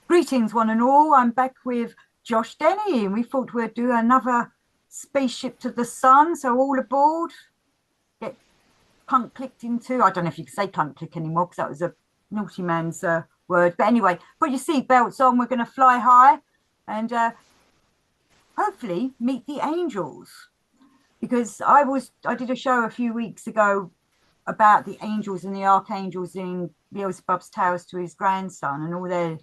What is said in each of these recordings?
Greetings, one and all. I'm back with Josh Denny, and we thought we'd do another Spaceship to the Sun. So all aboard, get clunk clicked into. I don't know if you can say clunk click anymore because that was a naughty man's word. But anyway, put your seatbelts on. We're going to fly high and hopefully meet the angels. Because I did a show a few weeks ago about the angels and the archangels in Beelzebub's tales to his grandson, and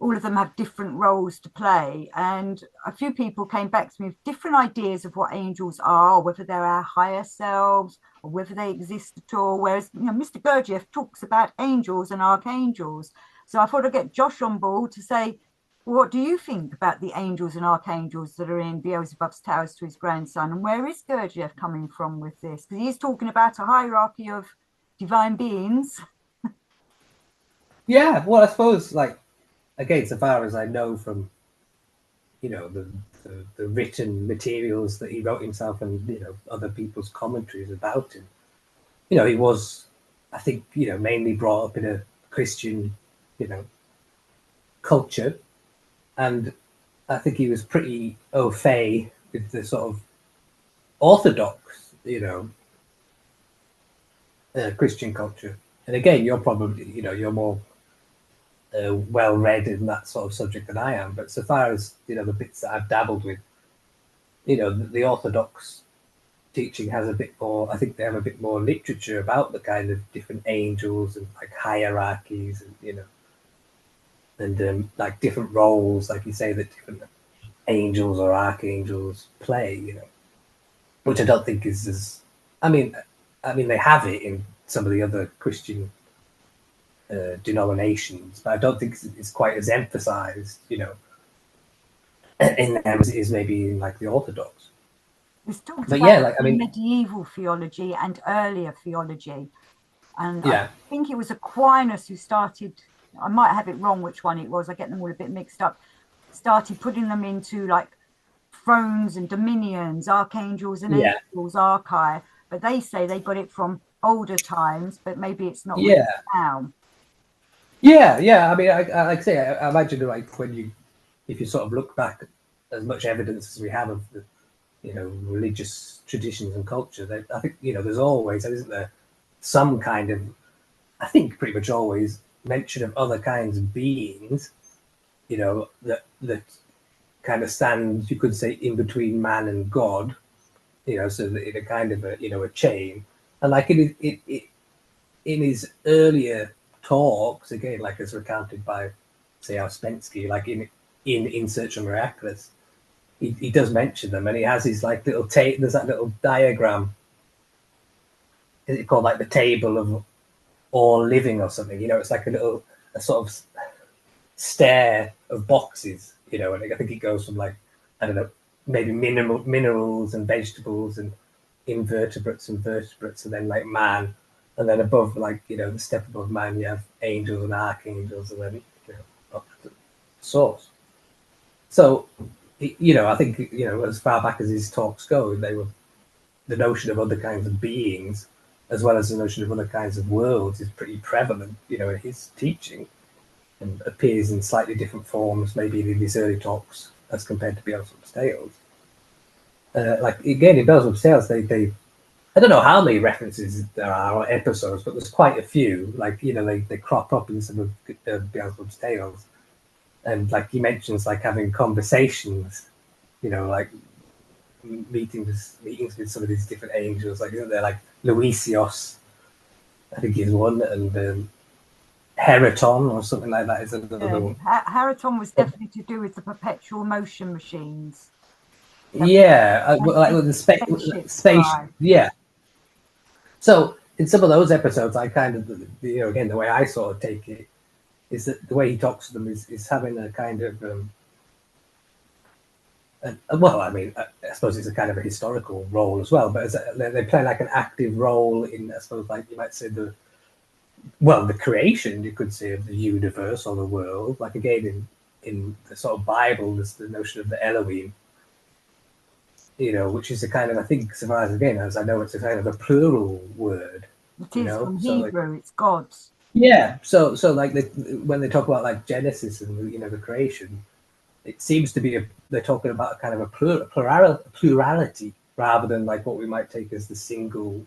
all of them have different roles to play. And a few people came back to me with different ideas of what angels are, or whether they're our higher selves, or whether they exist at all. Whereas, Mr. Gurdjieff talks about angels and archangels. So I thought I'd get Josh on board to say, what do you think about the angels and archangels that are in Beelzebub's tales to his grandson? And where is Gurdjieff coming from with this? Because he's talking about a hierarchy of divine beings. Yeah, well, I suppose, again, so far as I know from, the written materials that he wrote himself and, other people's commentaries about him, he was, I think, mainly brought up in a Christian, culture. And I think he was pretty au fait with the sort of orthodox, Christian culture. And again, you're probably, you're more well read in that sort of subject than I am. But so far as the bits that I've dabbled with, the Orthodox teaching has a bit more. I think they have a bit more literature about the kind of different angels and like hierarchies, and and like different roles, like you say, that different angels or archangels play. Which I don't think is as. I mean, they have it in some of the other Christian denominations, but I don't think it's quite as emphasized, in them as it is maybe in like the Orthodox. It's talked But about yeah, medieval theology and earlier theology. And I yeah, think it was Aquinas who started, I might have it wrong which one it was, I get them all a bit mixed up, started putting them into like thrones and dominions, archangels and yeah, angels, archi. But they say they got it from older times, but maybe it's not written yeah, down. yeah. I mean, I like I say, I imagine like if you sort of look back, as much evidence as we have of the, religious traditions and culture, I think there's always, isn't there, some kind of, I think pretty much always mention of other kinds of beings, that kind of stand, you could say, in between man and God, so that in a kind of a chain, and like it in his earlier talks, again, like as recounted by, say, Ouspensky, like in Search of Miraculous, he does mention them, and he has his like little there's that little diagram, is it called like the table of all living or something, it's like a sort of stair of boxes, and I think it goes from like, I don't know, maybe minerals and vegetables and invertebrates and vertebrates, and then like man, and then above, like, the step above man, you have angels and archangels, and then up to source. So I think as far back as his talks go, they were, the notion of other kinds of beings as well as the notion of other kinds of worlds is pretty prevalent, in his teaching, and appears in slightly different forms, maybe in his early talks as compared to Beelzebub's tales. Like again, in Beelzebub's tales, they I don't know how many references there are or episodes, but there's quite a few. Like they crop up in some of Beelzebub's tales, and like he mentions like having conversations, like meetings with some of these different angels. Like they're like Luisios, I think is one, and Heraton or something like that is another one. Haraton was definitely to do with the perpetual motion machines. Yeah, like with the Spaceship space. drive. Yeah. So in some of those episodes, I kind of, again, the way I sort of take it is that the way he talks to them is having a kind of, well, I mean, I suppose it's a kind of a historical role as well, but they play like an active role in, I suppose, like you might say the creation, you could say, of the universe or the world. Like again, in the sort of Bible, there's the notion of the Elohim, which is a kind of, I think, as again, as I know, it's a kind of a plural word, It is from so like, Hebrew, it's gods. Yeah. So like when they talk about like Genesis and the creation, it seems to be they're talking about a kind of a plurality rather than like what we might take as the single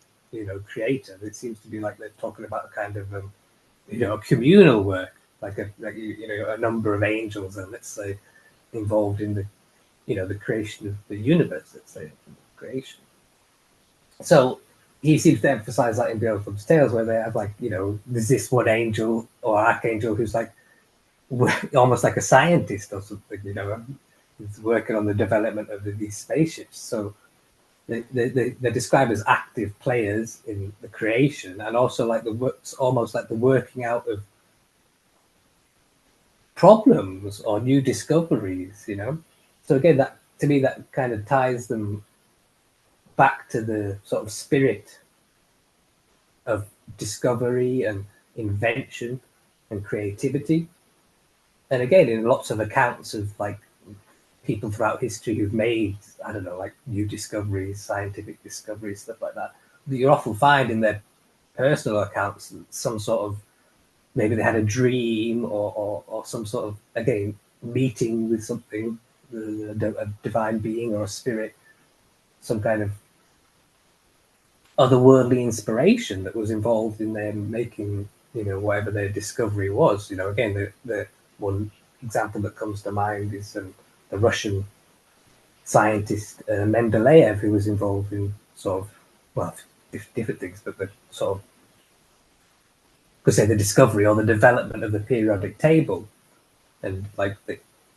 creator. It seems to be like they're talking about a kind of communal work, like a number of angels, and let's say involved in the creation of the universe. Let's say creation. So he seems to emphasize that in Beelzebub's Tales, where they have like there's this one angel or archangel who's like almost like a scientist or something, he's working on the development of these spaceships. So they're described as active players in the creation, and also like almost like the working out of problems or new discoveries. So again, that to me that kind of ties them back to the sort of spirit of discovery and invention and creativity. And again, in lots of accounts of like people throughout history who've made, I don't know, like new discoveries, scientific discoveries, stuff like that you often find in their personal accounts some sort of, maybe they had a dream or some sort of, again, meeting with something, a divine being or a spirit, some kind of otherworldly inspiration that was involved in them making, whatever their discovery was. Again, the one example that comes to mind is the Russian scientist Mendeleev, who was involved in sort of, well, different things, but the sort of, could say, the discovery or the development of the periodic table. And like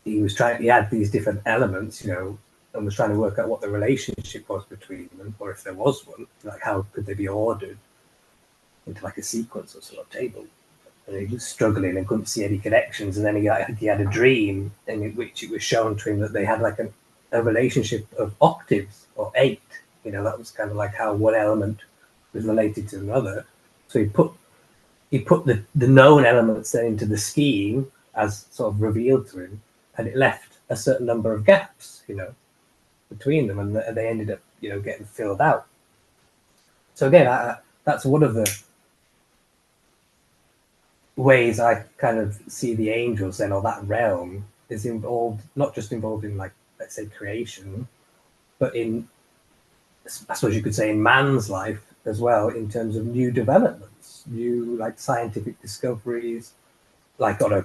he had these different elements, and was trying to work out what the relationship was between them, or if there was one, like how could they be ordered into like a sequence or sort of table. And he was struggling and couldn't see any connections. And then he had a dream in which it was shown to him that they had like a relationship of octaves or eight. That was kind of like how one element was related to another. So he put the known elements then into the scheme as sort of revealed to him, and it left a certain number of gaps, between them, and they ended up, getting filled out. So again, that's one of the ways I kind of see the angels then, or that realm is involved, not just involved in like, let's say, creation, but in, I suppose you could say, in man's life as well, in terms of new developments, new like scientific discoveries, like on a,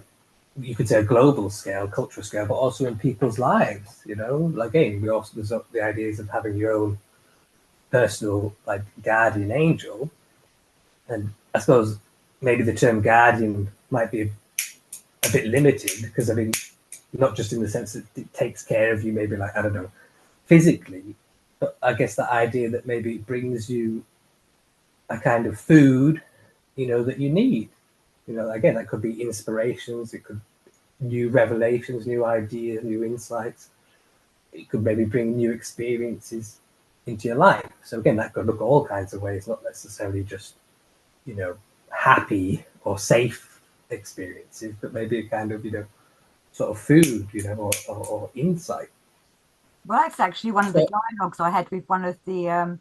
you could say, a global scale, cultural scale, but also in people's lives. Like, again, we also, there's the ideas of having your own personal like guardian angel, and I suppose maybe the term guardian might be a bit limited, because I mean, not just in the sense that it takes care of you, maybe like, I don't know, physically, but I guess the idea that maybe it brings you a kind of food, that you need. Again, that could be inspirations, it could new revelations, new ideas, new insights. It could maybe bring new experiences into your life. So again, that could look all kinds of ways, not necessarily just, happy or safe experiences, but maybe a kind of, sort of food, or insight. Well, that's actually one of the dialogues I had with one of the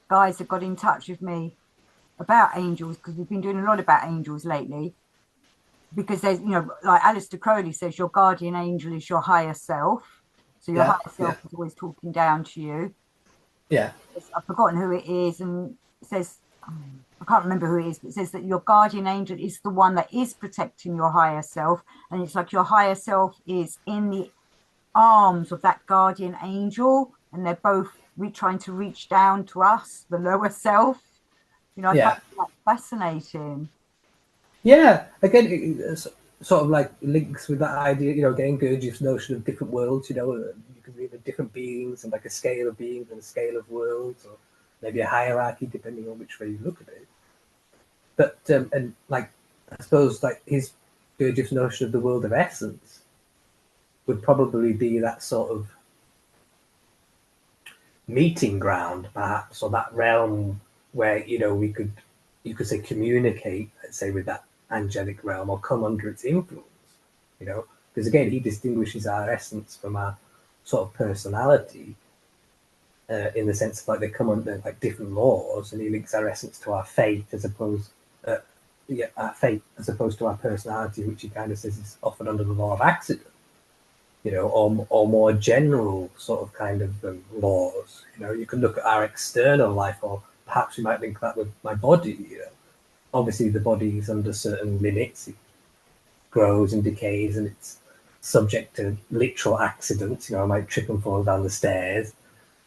guys that got in touch with me about angels, because we've been doing a lot about angels lately. Because there's, like Alistair Crowley says, your guardian angel is your higher self. So your Yeah, higher self is always talking down to you. yeah, I've forgotten who it is, and it says, I can't remember who it is, but it says that your guardian angel is the one that is protecting your higher self. And it's like your higher self is in the arms of that guardian angel, and they're both trying to reach down to us, the lower self. I find yeah, that fascinating. yeah. Again, it's sort of like links with that idea, again, Gurdjieff's notion of different worlds. You can read the different beings and like a scale of beings and a scale of worlds, or maybe a hierarchy depending on which way you look at it. But and like, I suppose like his Gurdjieff's notion of the world of essence would probably be that sort of meeting ground, perhaps, or that realm where you could say, communicate, let's say, with that angelic realm, or come under its influence. Because again, he distinguishes our essence from our sort of personality, in the sense of like they come under like different laws, and he links our essence to our fate, as opposed our fate as opposed to our personality, which he kind of says is often under the law of accident, or more general sort of kind of laws. You can look at our external life, or perhaps we might link that with my body. Obviously, the body is under certain limits. It grows and decays, and it's subject to literal accidents. I might trip and fall down the stairs,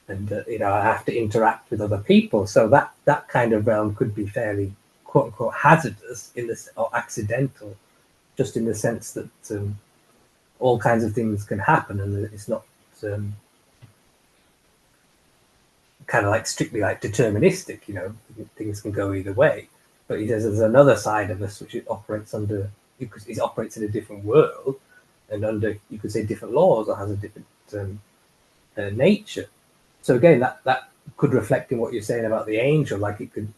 and I have to interact with other people. So that kind of realm could be fairly quote unquote hazardous or accidental, just in the sense that all kinds of things can happen, and it's not kind of like strictly like deterministic. Things can go either way. But he says there's another side of us which it operates under, because it operates in a different world and under, you could say, different laws, or has a different nature. So again, that could reflect in what you're saying about the angel. Like it could,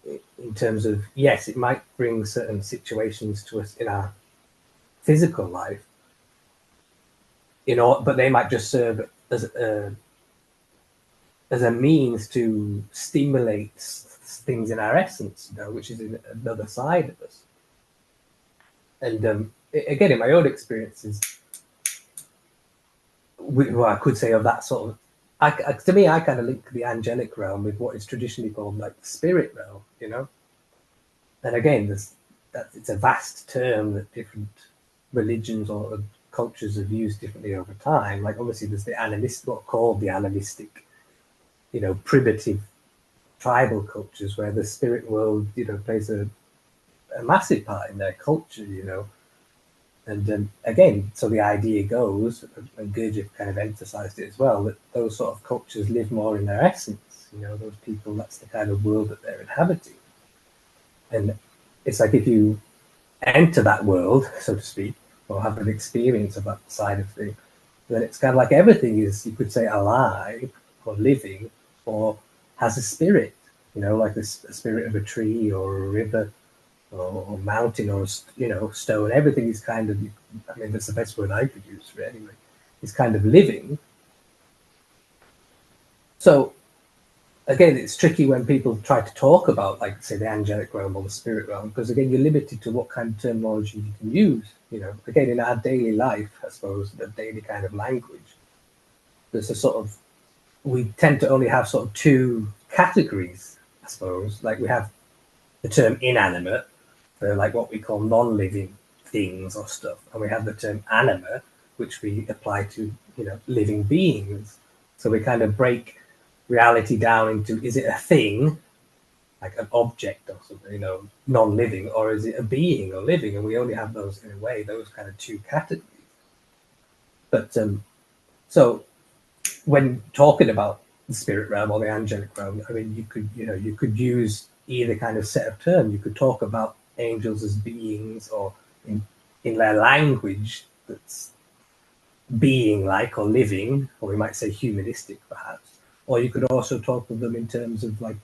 in terms of, yes, it might bring certain situations to us in our physical life, but they might just serve as a means to stimulate things in our essence, which is in another side of us. And again, in my own experiences, what I could say of that sort of, to me, I kind of link the angelic realm with what is traditionally called like the spirit realm, And again, it's a vast term that different religions or cultures have used differently over time. Like obviously, there's the what called the animistic, primitive tribal cultures where the spirit world, plays a massive part in their culture, And again, so the idea goes, and Gurdjieff kind of emphasized it as well, that those sort of cultures live more in their essence. Those people, that's the kind of world that they're inhabiting. And it's like if you enter that world, so to speak, or have an experience of that side of things, then it's kind of like everything is, you could say, alive or living or has a spirit, like the spirit of a tree or a river or mountain or stone. Everything is kind of, I mean, that's the best word I could use for it anyway. It's kind of living. So again, it's tricky when people try to talk about, like, say, the angelic realm or the spirit realm, because again, you're limited to what kind of terminology you can use. Again, in our daily life, I suppose, the daily kind of language, there's a sort of, we tend to only have sort of two categories, I suppose. Like we have the term inanimate, for like what we call non-living things or stuff, and we have the term animate, which we apply to living beings. So we kind of break reality down into, is it a thing, like an object or something, non-living, or is it a being or living? And we only have those, in a way, those kind of two categories. But so when talking about the spirit realm or the angelic realm, I mean, you could use either kind of set of term. You could talk about angels as beings, or in their language that's being like or living, or we might say humanistic perhaps. Or you could also talk of them in terms of like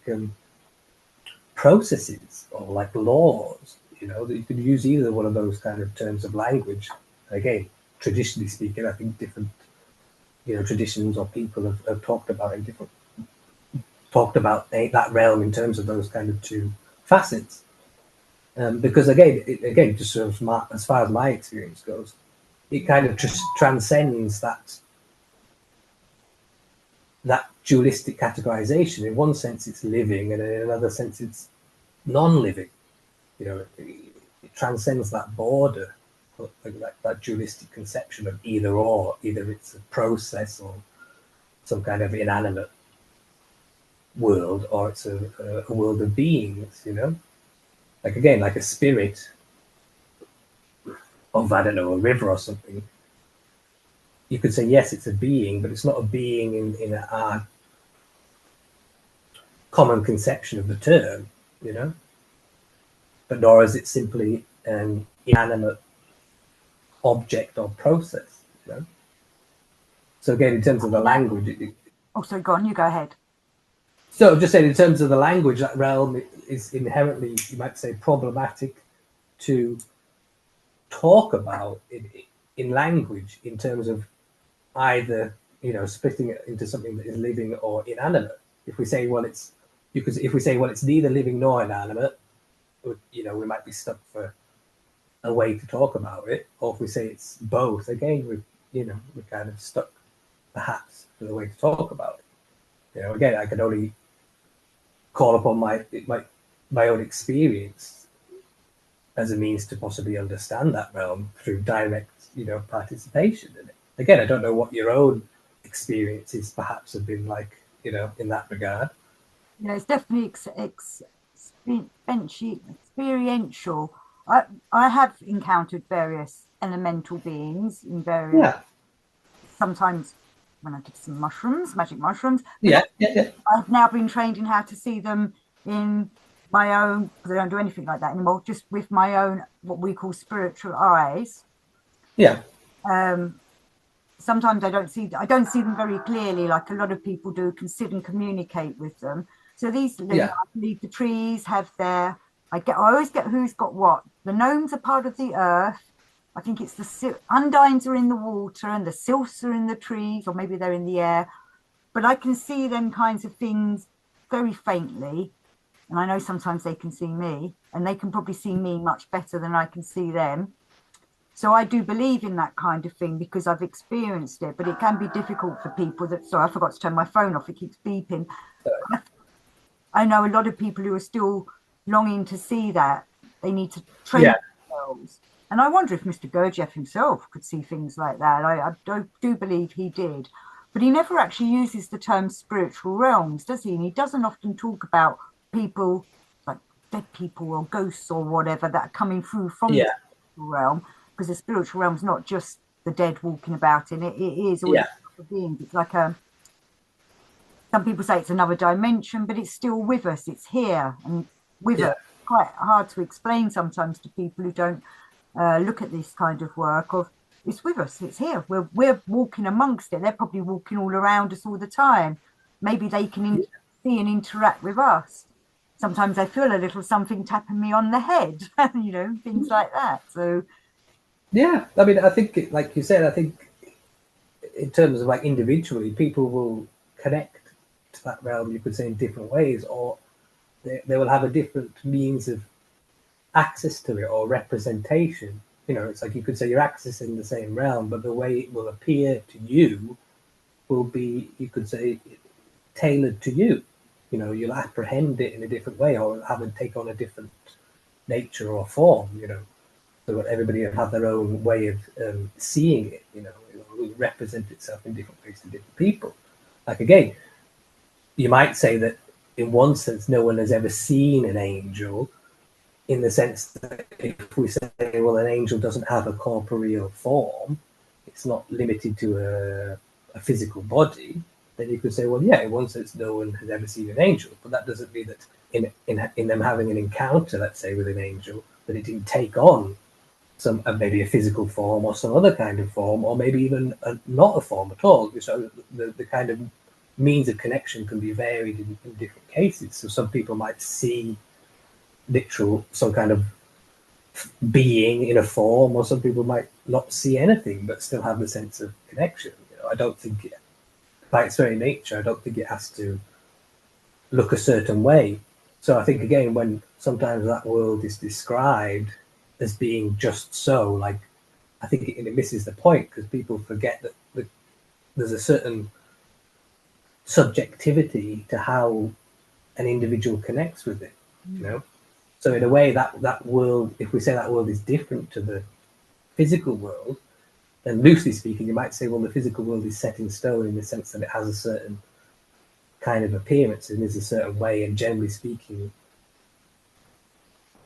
processes or like laws, that you could use either one of those kind of terms of language. Again, traditionally speaking, I think different traditions or people have talked about that realm in terms of those kind of two facets. Because again, just sort of as far as my experience goes, it kind of just transcends that dualistic categorization. In one sense, it's living, and in another sense, it's non-living. It transcends that border, like that dualistic conception of either or. Either it's a process or some kind of inanimate world, or it's a world of beings. Like again, like a spirit of, I don't know, a river or something. You could say, yes, it's a being, but it's not a being in our common conception of the term, but nor is it simply an inanimate object or process, So again, in terms of the language, sorry, go on, you go ahead. So I'm just saying, in terms of the language, that realm is inherently, you might say, problematic to talk about in language, in terms of either splitting it into something that is living or inanimate. If we say, well, it's neither living nor inanimate, we might be stuck for a way to talk about it, or if we say it's both, again, we're kind of stuck perhaps for the way to talk about it. Again, I can only call upon my own experience as a means to possibly understand that realm through direct, participation in it. Again, I don't know what your own experiences perhaps have been like, in that regard. Yeah, it's definitely experiential. I have encountered various elemental beings in various, Yeah, sometimes when I did some mushrooms, magic mushrooms, but yeah. I've now been trained in how to see them in my own, because I don't do anything like that anymore, just with my own, what we call spiritual eyes. Yeah, Sometimes I don't see them very clearly, like a lot of people do, can sit and communicate with them. So these, yeah, I believe the trees have their, I always get who's got what. The gnomes are part of the earth. I think it's the undines are in the water and the sylphs are in the trees, or maybe they're in the air. But I can see them kinds of things very faintly. And I know sometimes they can see me, and they can probably see me much better than I can see them. So I do believe in that kind of thing because I've experienced it, but it can be difficult for people that, sorry, I forgot to turn my phone off. It keeps beeping. I know a lot of people who are still longing to see that. They need to train yeah, themselves. And I wonder if Mr. Gurdjieff himself could see things like that. I do believe he did. But he never actually uses the term spiritual realms, does he? And he doesn't often talk about people like dead people or ghosts or whatever that are coming through from the yeah, spiritual realm, because the spiritual realm is not just the dead walking about in it, it is all yeah, the beings. It's like some people say it's another dimension, but it's still with us. It's here and with yeah, us. Quite hard to explain sometimes to people who don't look at this kind of work. Of it's with us. It's here. We're walking amongst it. They're probably walking all around us all the time. Maybe they can see and interact with us. Sometimes I feel a little something tapping me on the head, things like that. So yeah. I mean, I think, like you said, I think in terms of like individually, people will connect to that realm, you could say, in different ways, or they will have a different means of access to it or representation. It's like you could say you're accessing the same realm, but the way it will appear to you will be, you could say, tailored to you. You'll apprehend it in a different way, or have it take on a different nature or form. So everybody will have their own way of seeing it. It will represent itself in different ways to different people. Like again, you might say that in one sense, no one has ever seen an angel, in the sense that if we say, well, an angel doesn't have a corporeal form, it's not limited to a physical body, then you could say, well, yeah, in one sense, no one has ever seen an angel, but that doesn't mean that in them having an encounter, let's say, with an angel, that it didn't take on maybe a physical form or some other kind of form, or maybe even not a form at all. So the kind of means of connection can be varied in different cases. So some people might see some kind of being in a form, or some people might not see anything but still have the sense of connection. I don't think by its very nature, I don't think it has to look a certain way. So I think again, when sometimes that world is described as being just so, like, I think it misses the point, because people forget that there's a certain subjectivity to how an individual connects with it. So in a way, that world, if we say that world is different to the physical world, then loosely speaking, you might say, well, the physical world is set in stone in the sense that it has a certain kind of appearance and is a certain way, and generally speaking,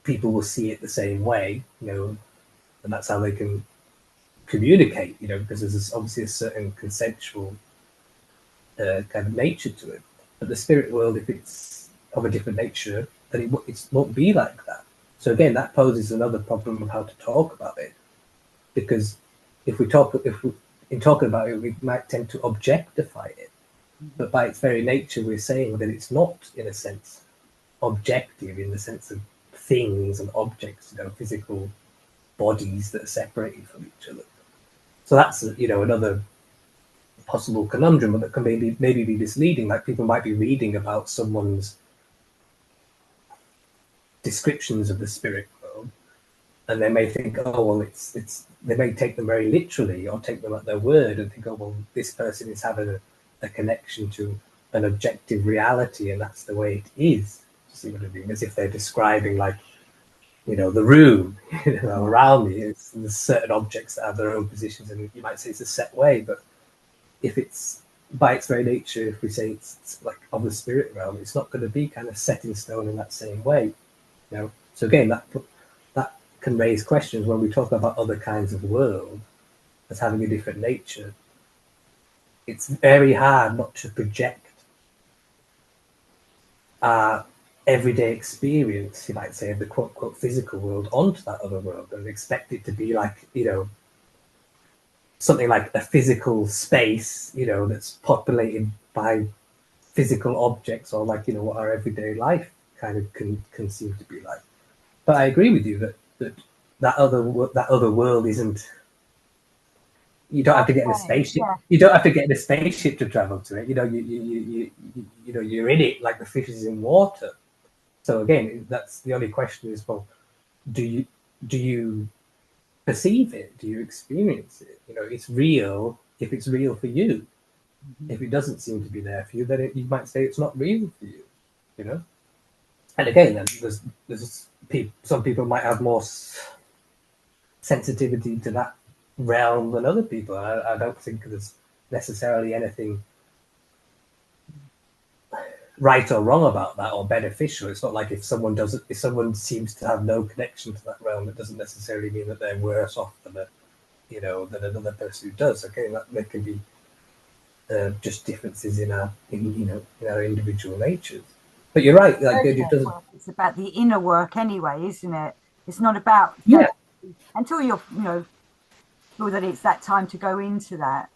people will see it the same way, and that's how they can communicate, because there's obviously a certain consensual kind of nature to it. But the spirit world, if it's of a different nature, then it won't be like that. So again, that poses another problem of how to talk about it, because if we in talking about it, we might tend to objectify it, but by its very nature, we're saying that it's not, in a sense, objective in the sense of things and objects, physical bodies that are separated from each other. So that's another possible conundrum, but that can maybe be misleading. Like people might be reading about someone's descriptions of the spirit world, and they may think, oh well, it's they may take them very literally or take them at their word and think, oh well, this person is having a connection to an objective reality, and that's the way it is. See what I mean? As if they're describing, like, you know, the room, you know, around me. There's certain objects that have their own positions, and you might say it's a set way, but if it's by its very nature, if we say it's like of the spirit realm, it's not going to be kind of set in stone in that same way, you know. So again, that can raise questions when we talk about other kinds of world as having a different nature. It's very hard not to project our everyday experience, you might say, of the quote unquote physical world onto that other world and expect it to be like, you know, something like a physical space, you know, that's populated by physical objects, or like, you know, what our everyday life kind of can seem to be like. But I agree with you that other world isn't. You don't have to get in a spaceship. Yeah. You don't have to get in a spaceship to travel to it. You know, you know, you're in it like the fishes in water. So again, that's the only question is, well, do you perceive it? Do you experience it? You know, it's real if it's real for you. If it doesn't seem to be there for you, then you might say it's not real for you. You know. And again, then there's some people might have more sensitivity to that realm than other people. I don't think there's necessarily anything right or wrong about that, or beneficial. It's not like if someone seems to have no connection to that realm, it doesn't necessarily mean that they're worse off than another person who does. Okay, that there can be just differences in our individual natures. But you're right. Like it doesn't. It's about the inner work anyway, isn't it? It's not about until you're sure that it's that time to go into that.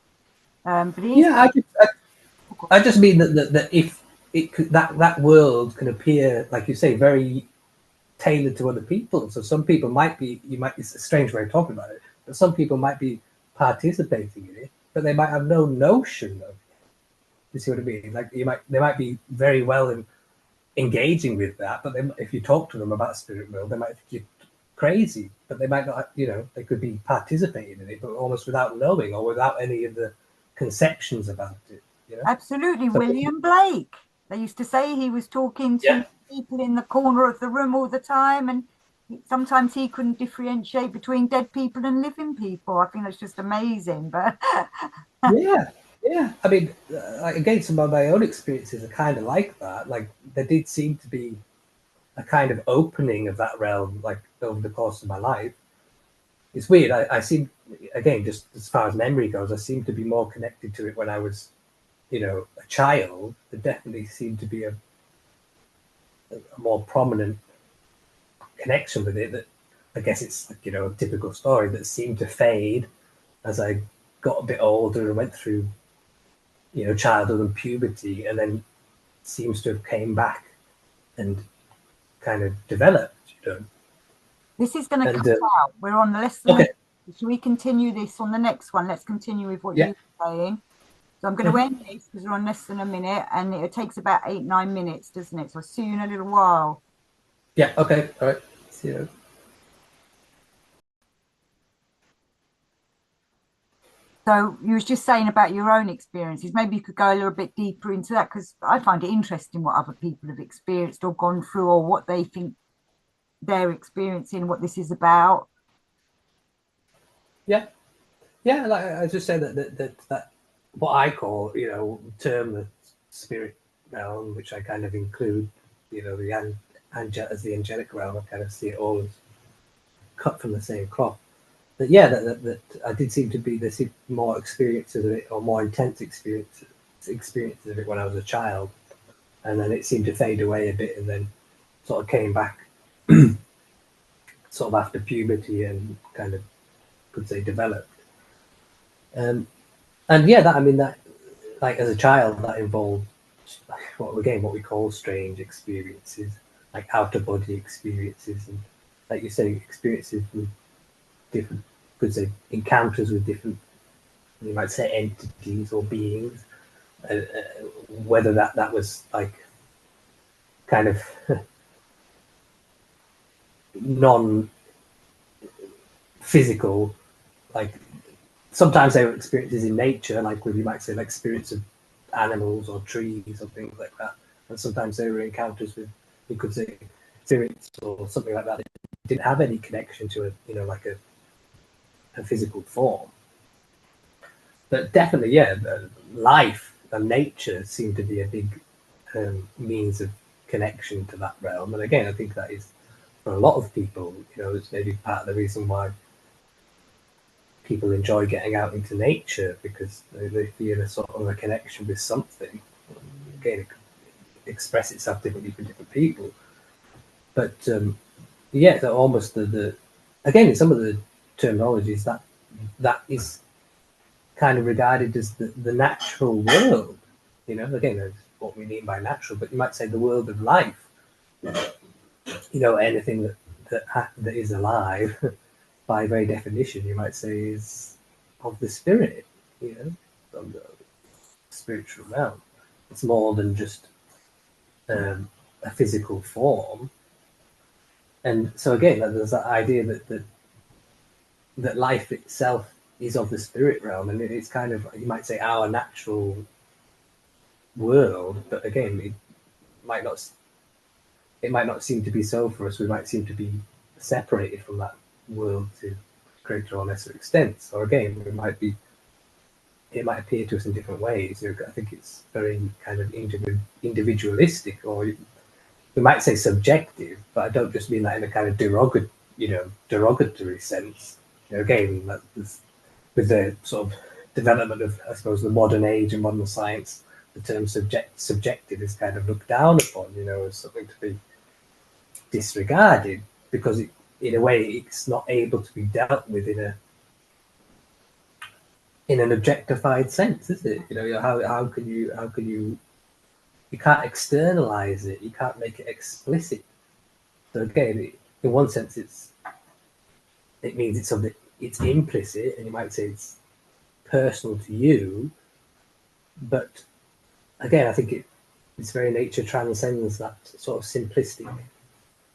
But it is I just mean that if it could, that world can appear, like you say, very tailored to other people. So some people might be, it's a strange way of talking about it, but some people might be participating in it, but they might have no notion of it. You see what I mean? Like they might be very well in engaging with that, but if you talk to them about spirit world, they might think you're crazy, but they might not, they could be participating in it, but almost without knowing or without any of the conceptions about it. absolutely. So, William Blake, they used to say he was talking to people in the corner of the room all the time, and sometimes he couldn't differentiate between dead people and living people. I think that's just amazing. But yeah. I mean, again, some of my own experiences are kind of like that. Like there did seem to be a kind of opening of that realm, like over the course of my life. It's weird. I seem, again, just as far as memory goes, I seem to be more connected to it when I was, a child. There definitely seemed to be a more prominent connection with it. That I guess it's a typical story that seemed to fade as I got a bit older and went through, childhood and puberty, and then seems to have came back and kind of developed. This is going to cut out. We're on the lesson. Okay. Should we continue this on the next one? Let's continue with what you're saying. So I'm going to end this because we're on less than a minute, and it takes about 8-9 minutes, doesn't it? So I'll see you in a little while. Yeah. Okay. All right. See you. So you was just saying about your own experiences. Maybe you could go a little bit deeper into that, because I find it interesting what other people have experienced or gone through, or what they think they're experiencing, what this is about. Yeah. Like I just said that what I call, term the spirit realm, which I kind of include, the as the angelic realm. I kind of see it all as cut from the same cloth. But that I did seem to be more experiences of it, or more intense experiences of it when I was a child, and then it seemed to fade away a bit, and then sort of came back, sort of after puberty, and kind of could say developed. And that like as a child, that involved what we call strange experiences, like out of body experiences, and like you say, experiences with different, could say, encounters with different, you might say, entities or beings. Whether that was like kind of non-physical, like sometimes they were experiences in nature, like you might say like spirits of animals or trees or things like that, and sometimes they were encounters with, you could say, spirits or something like that. It didn't have any connection to a, you know, like a physical form. But definitely, yeah, life and nature seem to be a big means of connection to that realm. And again, I think that is, for a lot of people, you know, it's maybe part of the reason why people enjoy getting out into nature, because they feel a sort of a connection with something. Again, it could express itself differently for different people. But yeah, so almost the again, in some of the terminologies, that is kind of regarded as the natural world. You know, again, that's what we mean by natural, but you might say the world of life. You know, anything that is alive, by very definition, you might say is of the spirit. You know, from the spiritual realm. It's more than just a physical form. And so again, there's that idea that life itself is of the spirit realm, and it's kind of, you might say, our natural world. But again, might not it might not seem to be so for us. We might seem to be separated from that world to greater or lesser extents. Or again, it might appear to us in different ways. You know, I think it's very kind of individualistic, or we might say subjective, but I don't just mean that in a kind of derogatory sense. You know, again, with the sort of development of, I suppose, the modern age and modern science, the term subjective is kind of looked down upon, you know, as something to be disregarded, because in a way, it's not able to be dealt with in an objectified sense, is it? You know, how can you can't externalize it, you can't make it explicit. So again, in one sense, it means it's something, it's implicit, and you might say it's personal to you. But again, I think its very nature transcends that sort of simplistic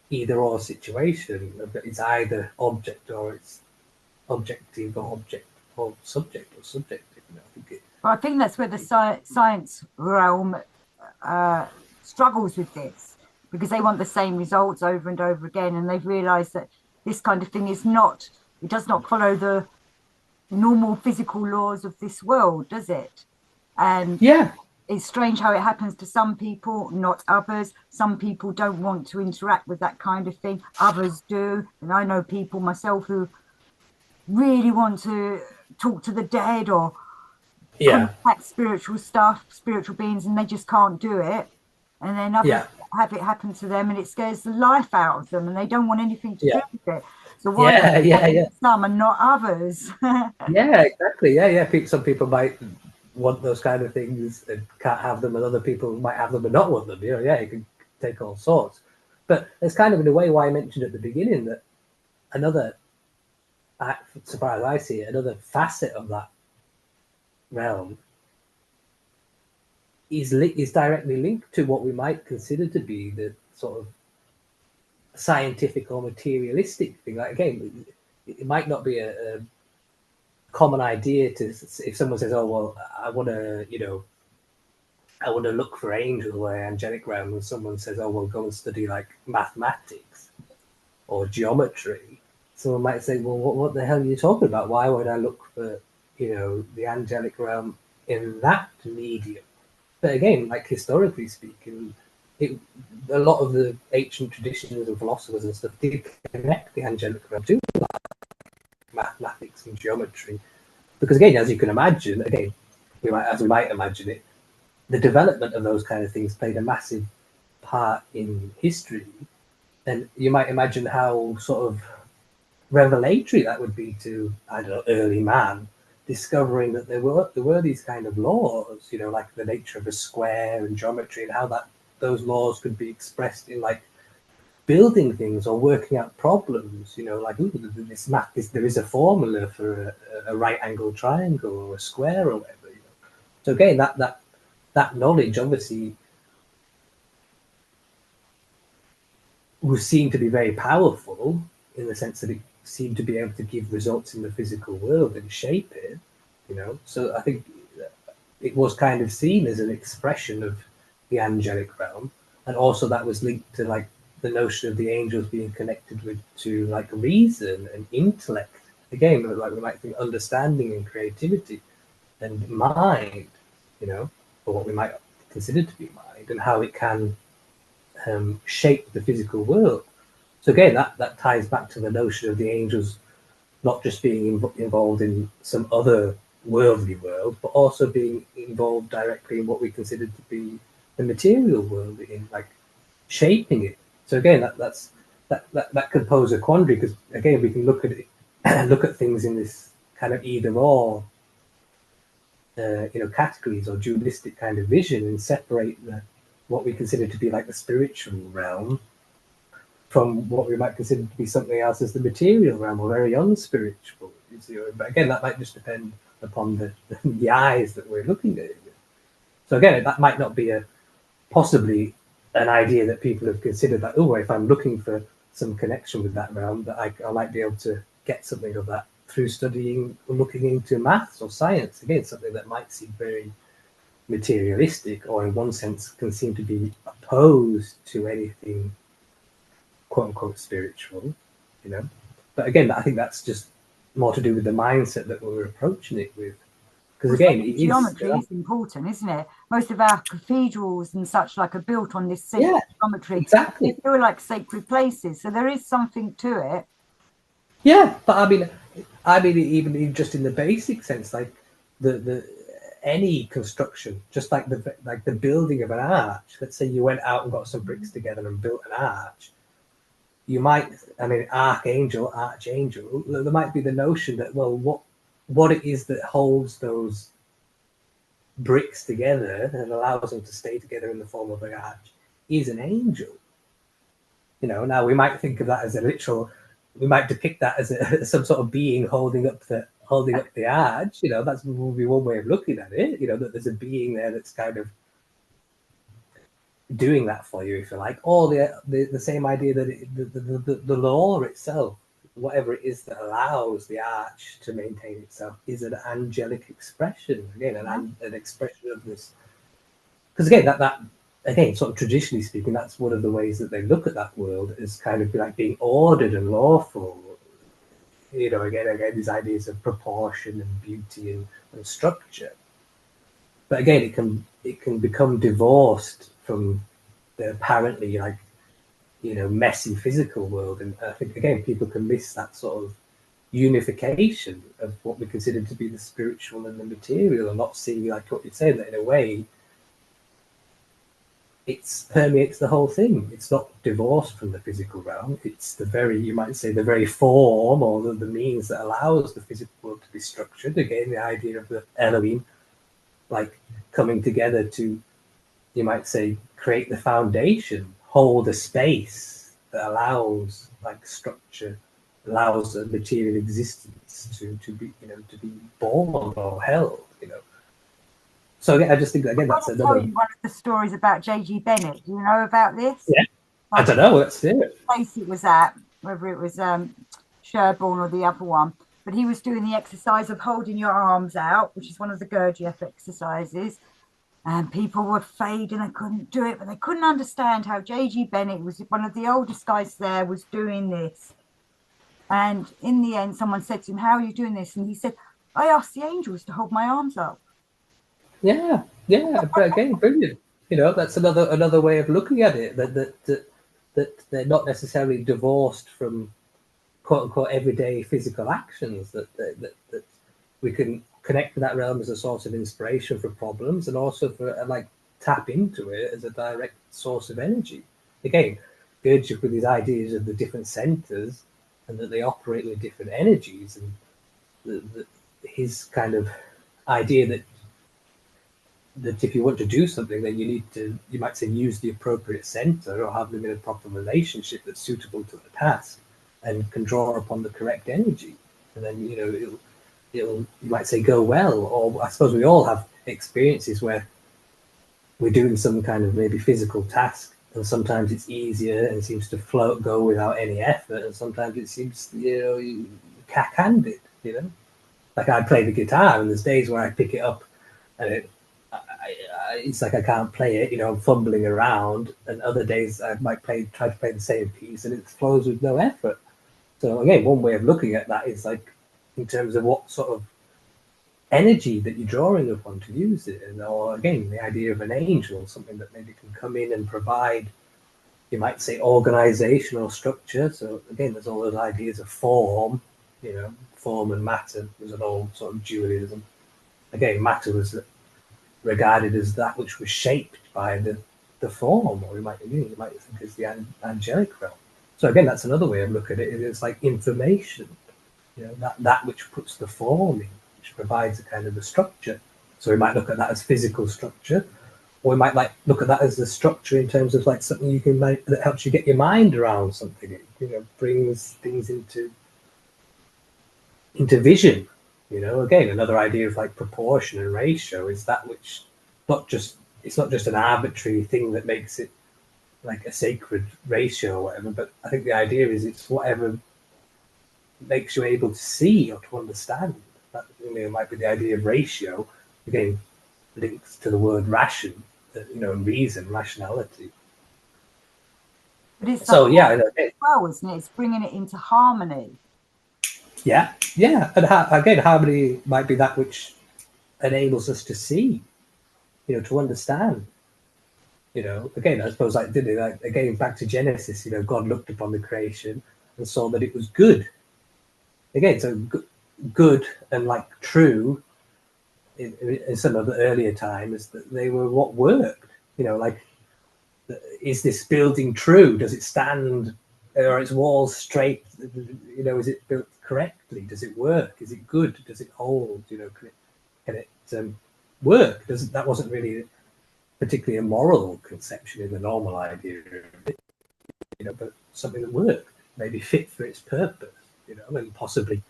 either or situation. It's either object or it's objective, or object or subject or subjective. You know, I think that's where the science realm struggles with this, because they want the same results over and over again, and they've realized that this kind of thing it does not follow the normal physical laws of this world, does it? And yeah, it's strange how it happens to some people, not others. Some people don't want to interact with that kind of thing, others do. And I know people myself who really want to talk to the dead or yeah, contact spiritual stuff, spiritual beings, and they just can't do it. And then others yeah, have it happen to them, and it scares the life out of them, and they don't want anything to do yeah, with it. So why does yeah, it yeah, happen yeah. to some and not others? Yeah, exactly. Yeah, yeah. Some people might want those kind of things and can't have them, and other people might have them and not want them. You know, yeah, you can take all sorts. But it's kind of in a way why I mentioned at the beginning that another, so far as I see it, another facet of that realm is directly linked to what we might consider to be the sort of scientific or materialistic thing. Like again, it might not be a common idea to, if someone says, "Oh well, I want to, you know, I want to look for angels or angelic realm," and someone says, "Oh well, go and study like mathematics or geometry," someone might say, "Well, what the hell are you talking about? Why would I look for, you know, the angelic realm in that medium?" But again, like historically speaking, a lot of the ancient traditions and philosophers and stuff did connect the angelic realm to mathematics and geometry, because again, as you can imagine, again, as we might imagine it, the development of those kind of things played a massive part in history, and you might imagine how sort of revelatory that would be to, I don't know, early man, discovering that there were these kind of laws, you know, like the nature of a square and geometry, and how that those laws could be expressed in like building things or working out problems. You know, like, ooh, this math there is a formula for a right angle triangle or a square or whatever. You know? So again, that knowledge obviously was seen to be very powerful in the sense that it seemed to be able to give results in the physical world and shape it, you know. So I think it was kind of seen as an expression of the angelic realm, and also that was linked to like the notion of the angels being connected with to like reason and intellect. Again, like we might think understanding and creativity and mind, you know, or what we might consider to be mind, and how it can shape the physical world. So again, that ties back to the notion of the angels not just being involved in some other worldly world, but also being involved directly in what we consider to be the material world, in like shaping it. So again, that could pose a quandary, because again we can look at it, look at things in this kind of either or, categories or dualistic kind of vision, and separate what we consider to be like the spiritual realm from what we might consider to be something else as the material realm, or very unspiritual. You see, but again, that might just depend upon the eyes that we're looking at it with. So again, that might not be possibly an idea that people have considered, that, oh, if I'm looking for some connection with that realm, that I might be able to get something of that through studying or looking into maths or science. Again, something that might seem very materialistic, or in one sense can seem to be opposed to anything quote unquote spiritual, you know. But again, I think that's just more to do with the mindset that we're approaching it with. Because again, it geometry is important, isn't it? Most of our cathedrals and such like are built on this sacred geometry. Exactly. They feel like sacred places, so there is something to it. Yeah, but I mean, even just in the basic sense, like the any construction, just like the building of an arch. Let's say you went out and got some bricks together and built an arch. You might, I mean, archangel, there might be the notion that, well, what it is that holds those bricks together and allows them to stay together in the form of an arch is an angel. You know, now we might think of that as a literal, we might depict that as some sort of being holding up the arch. You know, that's would be one way of looking at it. You know, that there's a being there that's kind of doing that for you, if you like, or the same idea that the law itself, whatever it is that allows the arch to maintain itself, is an angelic expression. Again, an expression of this. Because again, that again, sort of traditionally speaking, that's one of the ways that they look at that world, as kind of like being ordered and lawful. You know, again, these ideas of proportion and beauty and structure. But again, it can become divorced from the apparently like, you know, messy physical world. And I think again, people can miss that sort of unification of what we consider to be the spiritual and the material, and not seeing, like what you're saying, that in a way it permeates the whole thing. It's not divorced from the physical realm. It's the very, you might say, the very form or the means that allows the physical world to be structured. Again, the idea of the Elohim like coming together to, you might say, create the foundation, hold a space that allows like structure, allows a material existence to be, you know, to be born or held, you know. So again, I just think that, again, that's another. Tell you one of the stories about J.G. Bennett. Do you know about this? Yeah, I don't know. Let's hear it. Place it was at, whether it was Sherborne or the other one, but he was doing the exercise of holding your arms out, which is one of the Gurdjieff exercises. And people were fading and couldn't do it, but they couldn't understand how J.G. Bennett, was one of the oldest guys there, was doing this. And in the end, someone said to him, "How are you doing this?" And he said, "I asked the angels to hold my arms up." Yeah, but again, brilliant. You know, that's another way of looking at it. That they're not necessarily divorced from quote unquote everyday physical actions. That we can connect to that realm as a source of inspiration for problems, and also for like tap into it as a direct source of energy. Again, Gurdjieff with his ideas of the different centers and that they operate with different energies, and his kind of idea that if you want to do something, then you need to, you might say, use the appropriate center or have them in a proper relationship that's suitable to the task and can draw upon the correct energy. And then, you know, it'll you might say go well. Or I suppose we all have experiences where we're doing some kind of maybe physical task and sometimes it's easier and seems to go without any effort, and sometimes it seems, cack-handed, Like I play the guitar, and there's days where I pick it up, and it's like I can't play it, I'm fumbling around, and other days I might try to play the same piece, and it flows with no effort. So again, one way of looking at that is like in terms of what sort of energy that you're drawing upon to use it, or again the idea of an angel, something that maybe can come in and provide, you might say, organizational structure. So again, there's all those ideas of form, form and matter. There's an old sort of dualism. Again, matter was regarded as that which was shaped by the form, or you might think as the angelic realm. So again, that's another way of looking at it. It's like information, that which puts the form in, which provides a kind of a structure. So we might look at that as physical structure, or we might look at that as the structure in terms of like something you can make that helps you get your mind around something. It brings things into vision. Again, another idea of like proportion and ratio is that which it's not just an arbitrary thing that makes it like a sacred ratio or whatever, but I think the idea is it's whatever makes you able to see or to understand. That might be the idea of ratio. Again, links to the word ration, reason, rationality. But it's so well, isn't it? It's bringing it into harmony. Yeah, and again, harmony might be that which enables us to see, to understand. Again, I suppose again back to Genesis. God looked upon the creation and saw that it was good. Again, so good and like true in some of the earlier times that they were what worked. Like, is this building true? Does it stand? Are its walls straight? Is it built correctly? Does it work? Is it good? Does it hold? Can it work? That wasn't really particularly a moral conception in the normal idea of it, but something that worked, maybe fit for its purpose, and possibly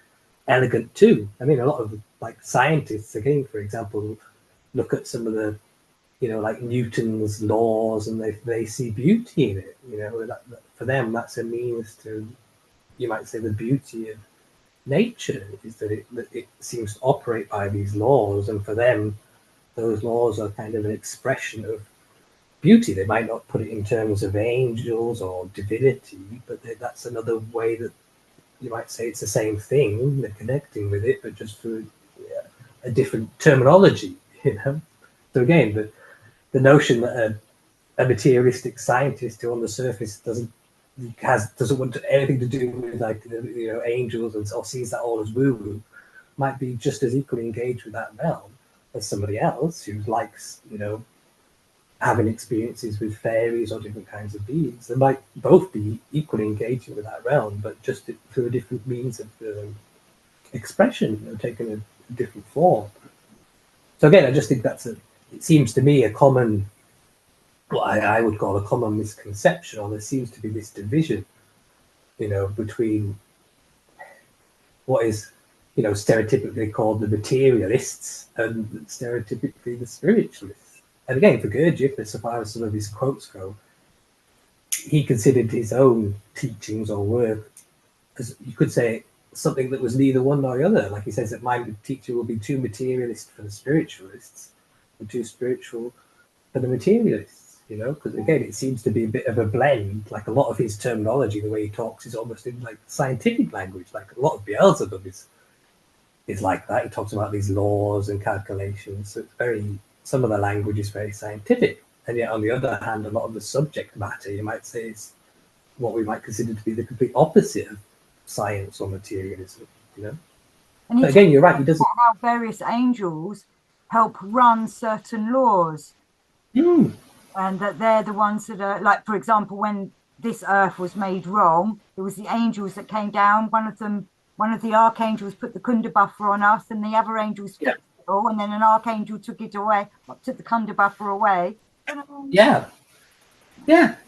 elegant too. I mean, a lot of like scientists, again, for example, look at some of the, like Newton's laws, and they see beauty in it. That for them, that's a means to, you might say, the beauty of nature is that it seems to operate by these laws, and for them, those laws are kind of an expression of beauty. They might not put it in terms of angels or divinity, but that's another way that you might say it's the same thing. They're connecting with it, but just through a different terminology. So again, the notion that a materialistic scientist who on the surface doesn't want anything to do with like angels or sees that all as woo-woo, might be just as equally engaged with that realm as somebody else who likes having experiences with fairies or different kinds of beings. They might both be equally engaging with that realm, but just through a different means of expression, taking a different form. So again, I just think it seems to me a common, what I would call a common misconception, or there seems to be this division, between what is, stereotypically called the materialists and stereotypically the spiritualists. And again, for Gurdjieff, as far as some of his quotes go, he considered his own teachings or work as, you could say, something that was neither one nor the other. Like he says that my teacher will be too materialist for the spiritualists and too spiritual for the materialists. Because again, it seems to be a bit of a blend. Like a lot of his terminology, the way he talks, is almost in like scientific language. Like a lot of Beelzebub is like that. He talks about these laws and calculations. So it's some of the language is very scientific, and yet on the other hand, a lot of the subject matter, you might say, is what we might consider to be the complete opposite of science or materialism. And but again, you're right. He doesn't. How various angels help run certain laws. And that they're the ones that are, like, for example, when this earth was made wrong, it was the angels that came down. One of the archangels put the Kunda buffer on us, and the other angels fixed it all, and then an archangel took it away, took the Kunda buffer away. Yeah.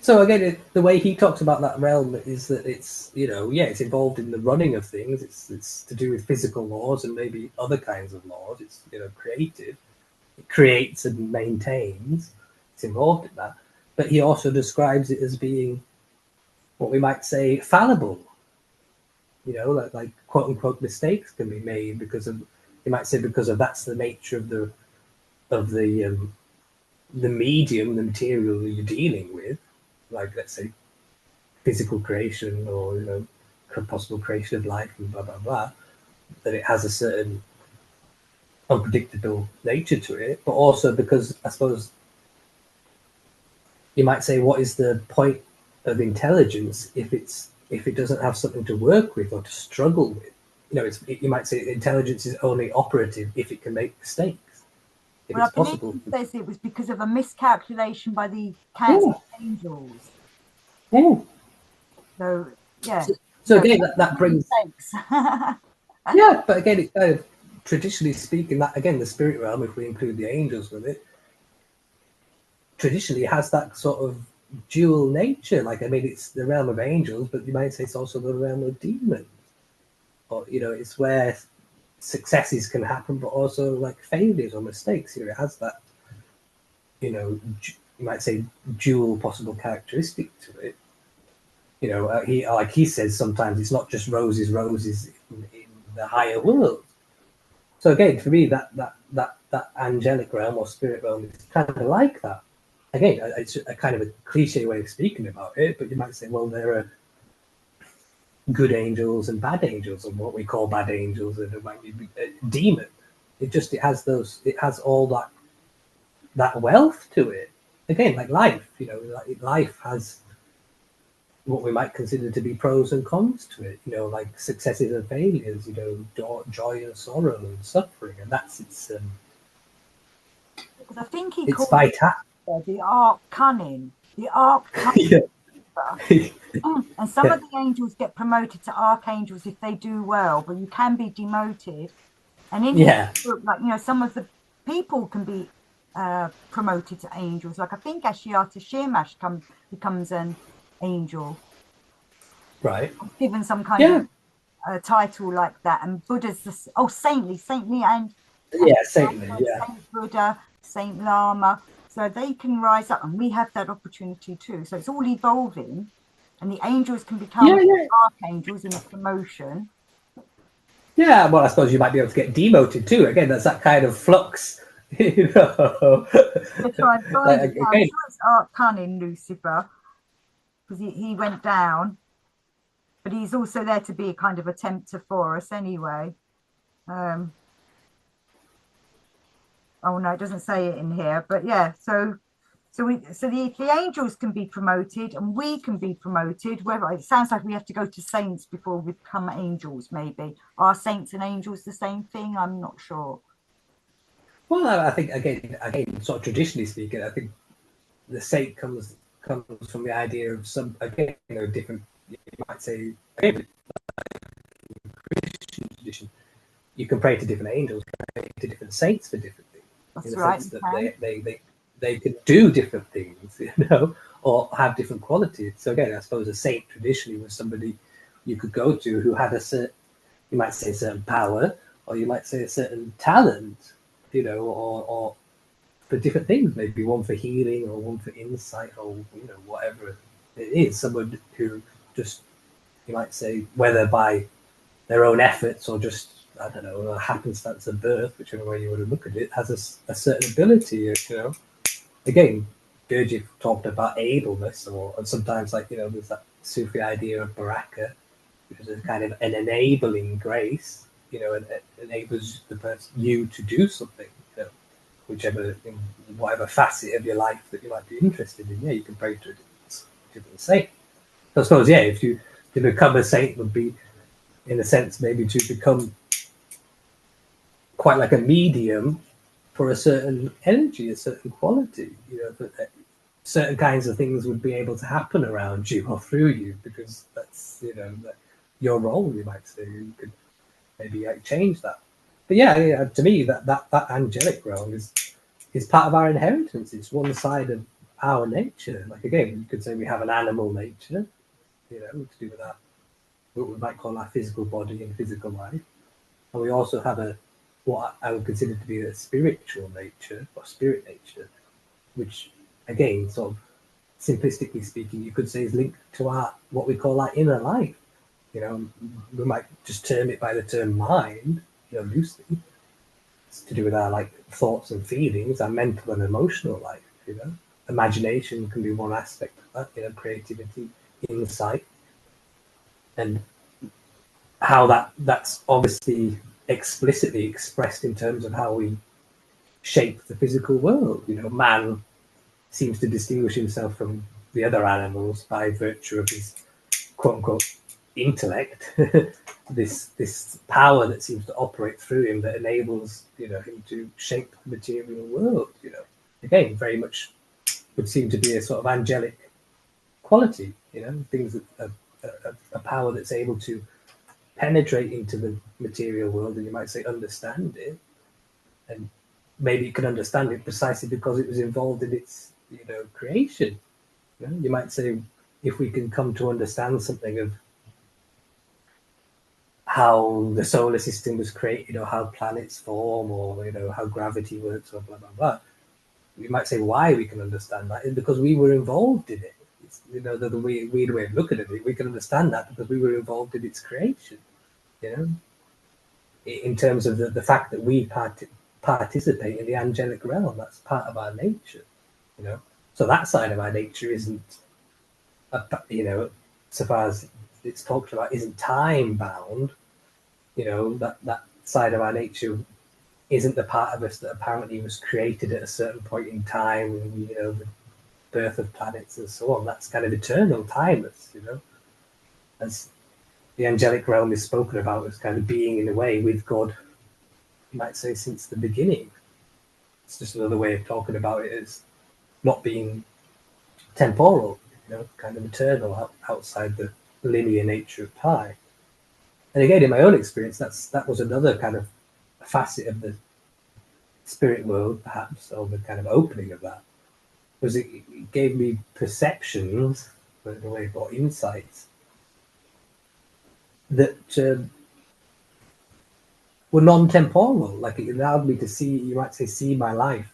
So again, the way he talks about that realm is that it's, it's involved in the running of things. It's to do with physical laws and maybe other kinds of laws. It's, creative. It creates and maintains. Involved in that, but he also describes it as being what we might say fallible. You know, like quote unquote mistakes can be made because of, you might say, because of that's the nature of the medium, the material that you're dealing with, like let's say physical creation or possible creation of life and blah blah blah. That it has a certain unpredictable nature to it, but also because I suppose you might say, what is the point of intelligence if it doesn't have something to work with or to struggle with? You might say intelligence is only operative if it can make mistakes. If Well, it's I believe possible. he says it was because of a miscalculation by the Yeah. angels. Yeah. So yeah. So again, that brings. Thanks. Yeah, but again, it kind of, traditionally speaking, that again, the spirit realm, if we include the angels with it, traditionally has that sort of dual nature. Like, I mean, it's the realm of angels, but you might say it's also the realm of demons. Or, it's where successes can happen, but also like failures or mistakes. It has that, you might say, dual possible characteristic to it. He says sometimes it's not just roses in the higher world. So again, for me, that angelic realm or spirit realm is kind of like that. Again, it's a kind of a cliche way of speaking about it, but you might say, well, there are good angels and bad angels, and what we call bad angels, and it might be a demon. It has all that wealth to it. Again, like life, life has what we might consider to be pros and cons to it, like successes and failures, joy and sorrow and suffering, and that's Because I think he it's called vital. it the arc cunning, the arc cunning. And some of the angels get promoted to archangels if they do well, but you can be demoted. And in his Yeah, book, like, some of the people can be promoted to angels. Like, I think Ashiata Shirmash becomes an angel, right. given some kind Yeah, of title like that. And Buddha's saintly, and yeah, saintly. Yeah, Saint Buddha, Saint Lama. So they can rise up, and we have that opportunity too. So it's all evolving, and the angels can become yeah. archangels in a promotion. Yeah, well, I suppose you might be able to get demoted too. Again, that's that kind of flux. You know, We'll try and find it. I'm again, sure it's Art Cunning, Lucifer, because he went down, but he's also there to be a kind of a tempter for us anyway. Oh no, it doesn't say it in here, but yeah. So the angels can be promoted, and we can be promoted. Whether it sounds like we have to go to saints before we become angels, maybe. Are saints and angels the same thing? I'm not sure. well, I think again, sort of traditionally speaking, I think the saint comes from the idea of some again, different. You might say, again, Christian tradition, you can pray to different angels, pray to different saints for different things, in That's the right, sense you that can. they can do different things, or have different qualities. So again, I suppose a saint traditionally was somebody you could go to who had a certain, you might say, a certain power, or you might say a certain talent, or for different things, maybe one for healing or one for insight, or whatever it is. Someone who just, you might say, whether by their own efforts or just, I don't know, a happenstance of birth, whichever way you want to look at it, has a certain ability. Again, Gurdjieff talked about ableness, and sometimes, like, there's that Sufi idea of baraka, which is a kind of an enabling grace, and it enables the person, you, to do something, whichever, in whatever facet of your life that you might be interested in. Yeah, you can pray to a different saint. So I suppose, yeah, if you to become a saint would be, in a sense, maybe to become quite like a medium for a certain energy, a certain quality. That certain kinds of things would be able to happen around you or through you, because that's that your role. You might say you could maybe change that. But yeah, to me, that angelic realm is part of our inheritance. It's one side of our nature. Like, again, you could say we have an animal nature, to do with that, what we might call our physical body and physical life. And we also have what I would consider to be a spiritual nature or spirit nature, which again sort of simplistically speaking, you could say is linked to our what we call our inner life. You know, we might just term it by the term mind, you know, loosely. It's to do with our like thoughts and feelings, our mental and emotional life. You know, imagination can be one aspect of that. You know, creativity, insight, and how that's obviously explicitly expressed in terms of how we shape the physical world. You know, man seems to distinguish himself from the other animals by virtue of his quote unquote intellect, this power that seems to operate through him that enables, you know, him to shape the material world. You know, again, very much would seem to be a sort of angelic quality. You know, things that a power that's able to penetrate into the material world, and you might say understand it, and maybe it can understand it precisely because it was involved in its, you know, creation. You know, you might say if we can come to understand something of how the solar system was created, or how planets form, or you know how gravity works, or blah blah blah. We might say why we can understand that is because we were involved in it. It's, you know, the weird way of looking at it, we can understand that because we were involved in its creation. You know, in terms of the fact that we participate in the angelic realm, that's part of our nature. You know, so that side of our nature isn't, you know, so far as it's talked about, isn't time bound. You know, that side of our nature isn't the part of us that apparently was created at a certain point in time, you know, the birth of planets and so on. That's kind of eternal, timeless, you know. As the angelic realm is spoken about as kind of being in a way with God, you might say, since the beginning. It's just another way of talking about it as not being temporal, you know, kind of eternal, outside the linear nature of time. And again, in my own experience, that was another kind of facet of the spirit world, perhaps, or the kind of opening of that, was it gave me perceptions, in a way, or insights that were non-temporal. Like it allowed me to see, you might say, see my life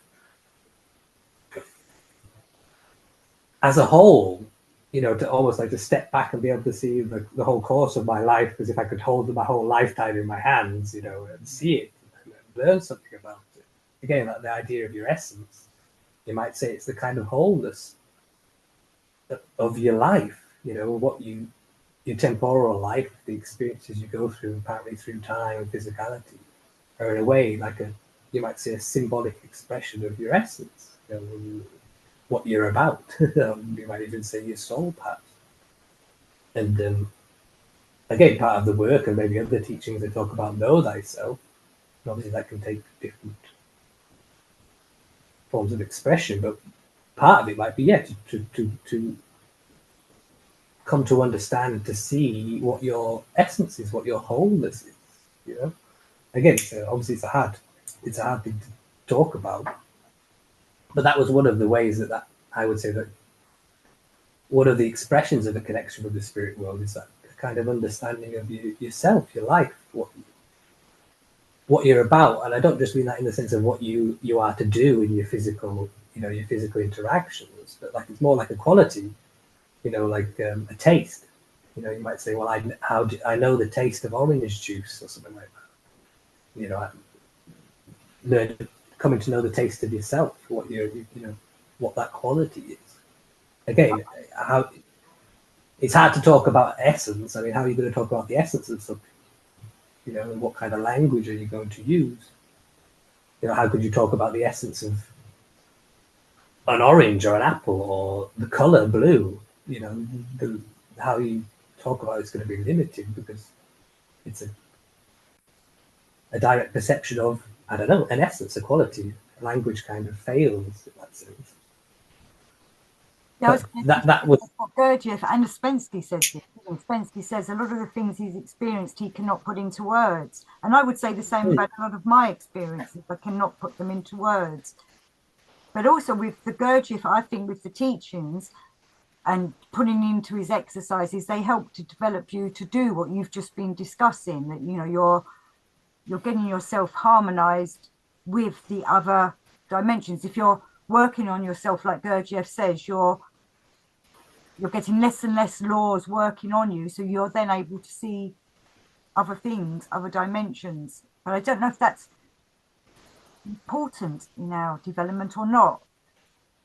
as a whole. You know, to almost like to step back and be able to see the whole course of my life, because if I could hold my whole lifetime in my hands, you know, and see it and learn something about it. Again, like the idea of your essence, you might say it's the kind of wholeness of your life, you know, what your temporal life, the experiences you go through, apparently through time and physicality, are in a way like you might say, a symbolic expression of your essence, you know, what you're about. You might even say your soul, perhaps. And again, part of the work, and maybe other teachings, they talk about know thyself. And obviously, that can take different forms of expression, but part of it might be, yeah, to come to understand, to see what your essence is, what your wholeness is. You know, again, so obviously it's a hard thing to talk about, but that was one of the ways that I would say that one of the expressions of a connection with the spirit world is that kind of understanding of yourself, your life, what you're about. And I don't just mean that in the sense of what you are to do in your physical, you know, your physical interactions, but like it's more like a quality, you know, like a taste. You know, you might say, well, I know the taste of orange juice or something like that. You know, I learned coming to know the taste of yourself, what you know, what that quality is. Again, how it's hard to talk about essence. I mean, how are you going to talk about the essence of something? You know, and what kind of language are you going to use? You know, how could you talk about the essence of an orange or an apple or the color blue? You know, how you talk about it's going to be limited because it's a direct perception of, I don't know, an essence, a quality. Language kind of fails in that sense. Yeah, I was that was what Gurdjieff and Spensky says this. Spensky says a lot of the things he's experienced he cannot put into words. And I would say the same about a lot of my experiences. I cannot put them into words. But also with the Gurdjieff, I think with the teachings and putting into his exercises, they help to develop you to do what you've just been discussing, that you know you're getting yourself harmonized with the other dimensions. If you're working on yourself, like Gurdjieff says, you're you're getting less and less laws working on you, so you're then able to see other things, other dimensions. But I don't know if that's important in our development or not.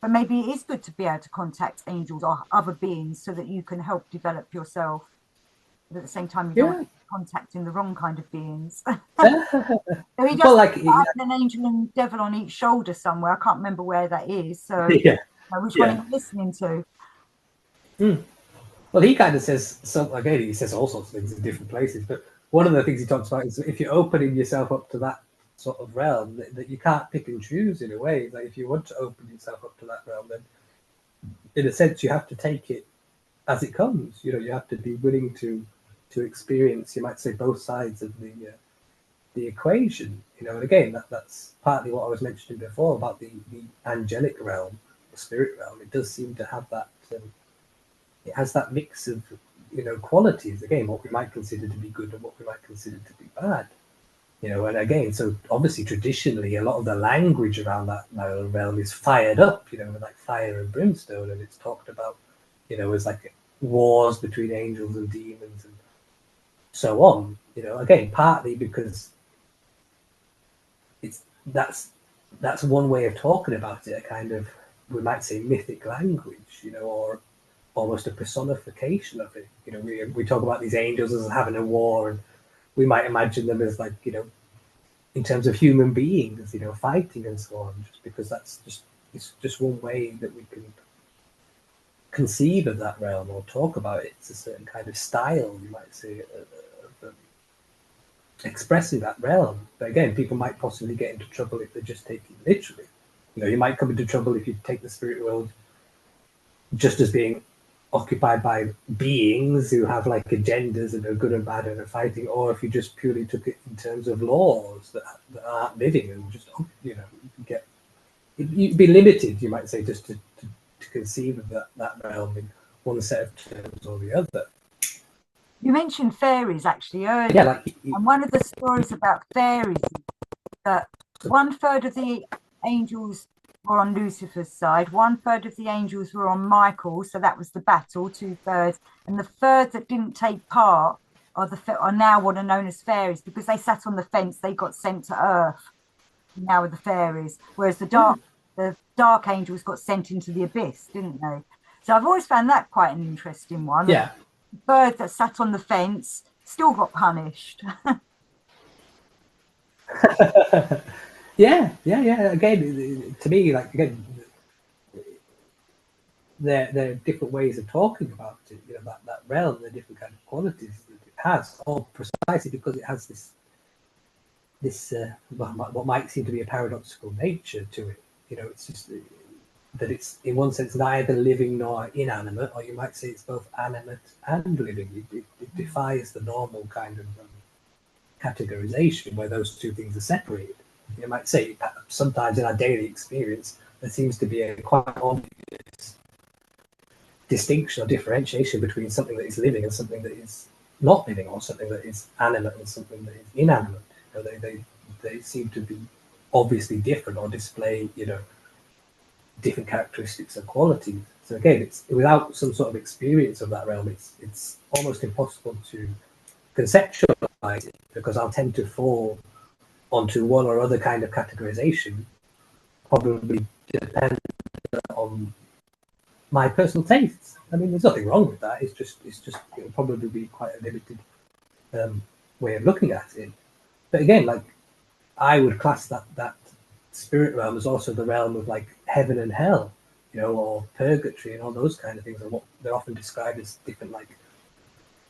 But maybe it is good to be able to contact angels or other beings so that you can help develop yourself. But at the same time, you don't want to be contacting the wrong kind of beings. So he just like has an angel and devil on each shoulder somewhere. I can't remember where that is. So yeah, which one are you listening to? Well, he kind of says so. Again, he says all sorts of things in different places. But one of the things he talks about is that if you're opening yourself up to that sort of realm, that you can't pick and choose in a way. Like if you want to open yourself up to that realm, then in a sense you have to take it as it comes. You know, you have to be willing to experience. You might say both sides of the equation. You know, and again, that's partly what I was mentioning before about the angelic realm, the spirit realm. It does seem to have that. It has that mix of, you know, qualities. Again, what we might consider to be good and what we might consider to be bad. You know, and again, so obviously traditionally, a lot of the language around that realm is fired up. You know, with like fire and brimstone, and it's talked about, you know, as like wars between angels and demons and so on. You know, again, partly because it's that's one way of talking about it. A kind of, we might say, mythic language. You know, or almost a personification of it. You know, we talk about these angels as having a war, and we might imagine them as like, you know, in terms of human beings, you know, fighting and so on, just because it's just one way that we can conceive of that realm or talk about it. It's a certain kind of style, you might say, of expressing that realm. But again, people might possibly get into trouble if they're just taking it literally. You know, you might come into trouble if you take the spirit world just as being occupied by beings who have like agendas and are good and bad and are fighting, or if you just purely took it in terms of laws that aren't living and just, you know, you'd be limited, you might say, just to conceive of that realm in one set of terms or the other. You mentioned fairies actually earlier. Yeah, like, and one of the stories about fairies is that 1/3 of the angels were on Lucifer's side, 1/3 of the angels were on Michael's, so that was the battle, 2/3, and the third that didn't take part are now what are known as fairies because they sat on the fence. They got sent to Earth. Now with the fairies, whereas the dark angels got sent into the abyss, didn't they? So I've always found that quite an interesting one. yeah. The bird that sat on the fence still got punished. Yeah. Again, to me, like, again, there are different ways of talking about it. You know, that realm, the different kind of qualities that it has, all precisely because it has this what might seem to be a paradoxical nature to it. You know, it's just that it's in one sense neither living nor inanimate, or you might say it's both animate and living. It defies the normal kind of categorization where those two things are separated. You might say sometimes in our daily experience there seems to be a quite obvious distinction or differentiation between something that is living and something that is not living, or something that is animate and something that is inanimate. You know, they seem to be obviously different or display, you know, different characteristics and qualities. So again, it's without some sort of experience of that realm, it's almost impossible to conceptualize it, because I'll tend to fall onto one or other kind of categorization, probably dependent on my personal tastes. I mean, there's nothing wrong with that. It's just it'll probably be quite a limited way of looking at it. But again, like, I would class that spirit realm as also the realm of like heaven and hell, you know, or purgatory and all those kind of things, and what they're often described as different like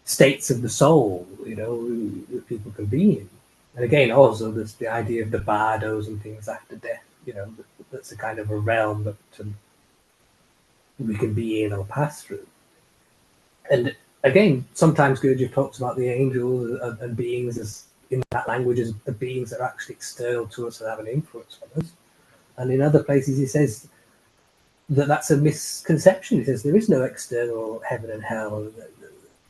states of the soul, you know, that people can be in. And again, also there's the idea of the bardos and things after death. You know, that's a kind of a realm that we can be in or pass through. And again, sometimes Gurdjieff talks about the angels and beings as, in that language, as the beings that are actually external to us and have an influence on us. And in other places, he says that that's a misconception. He says there is no external heaven and hell.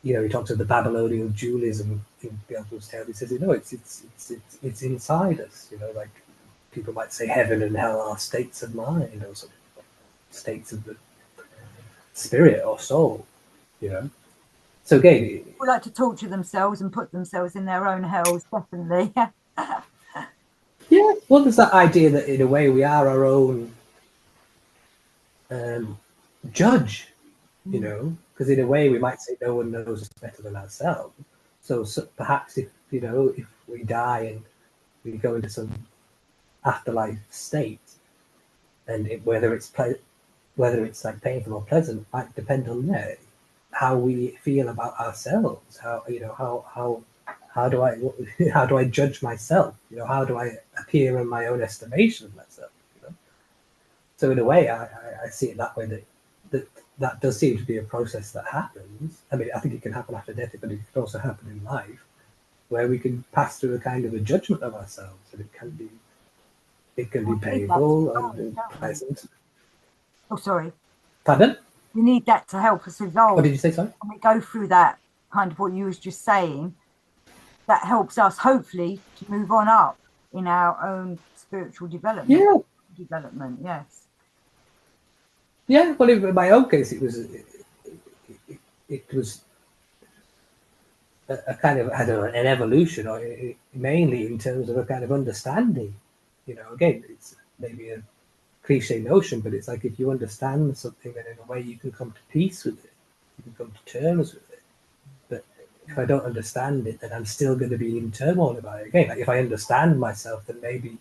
You know, he talks of the Babylonian dualism in Beelzebub's Tale. He says, you know, it's inside us. You know, like people might say, heaven and hell are states of mind, or sort of states of the spirit or soul, you know. So again, People like to torture themselves and put themselves in their own hells, definitely. yeah, well, there's that idea that in a way we are our own judge, you know, because in a way we might say no one knows us better than ourselves. So perhaps if, you know, if we die and we go into some afterlife state, and whether it's like painful or pleasant might depend on how we feel about ourselves. How, you know, how do I how do I judge myself? You know, how do I appear in my own estimation of myself? You know? So in a way, I see it that way, that does seem to be a process that happens. I mean, I think it can happen after death, but it can also happen in life, where we can pass through a kind of a judgment of ourselves, and it can be painful and pleasant. Oh, sorry. Pardon? We need that to help us evolve. What did you say, sorry? When we go through that kind of what you was just saying, that helps us hopefully to move on up in our own spiritual development. Yeah. Development, yes. Yeah, well, in my own case, it was a kind of, I don't know, an evolution, or mainly in terms of a kind of understanding. You know, again, it's maybe a cliche notion, but it's like if you understand something, then in a way you can come to peace with it, you can come to terms with it. But if I don't understand it, then I'm still going to be in turmoil about it. Again, like if I understand myself, then maybe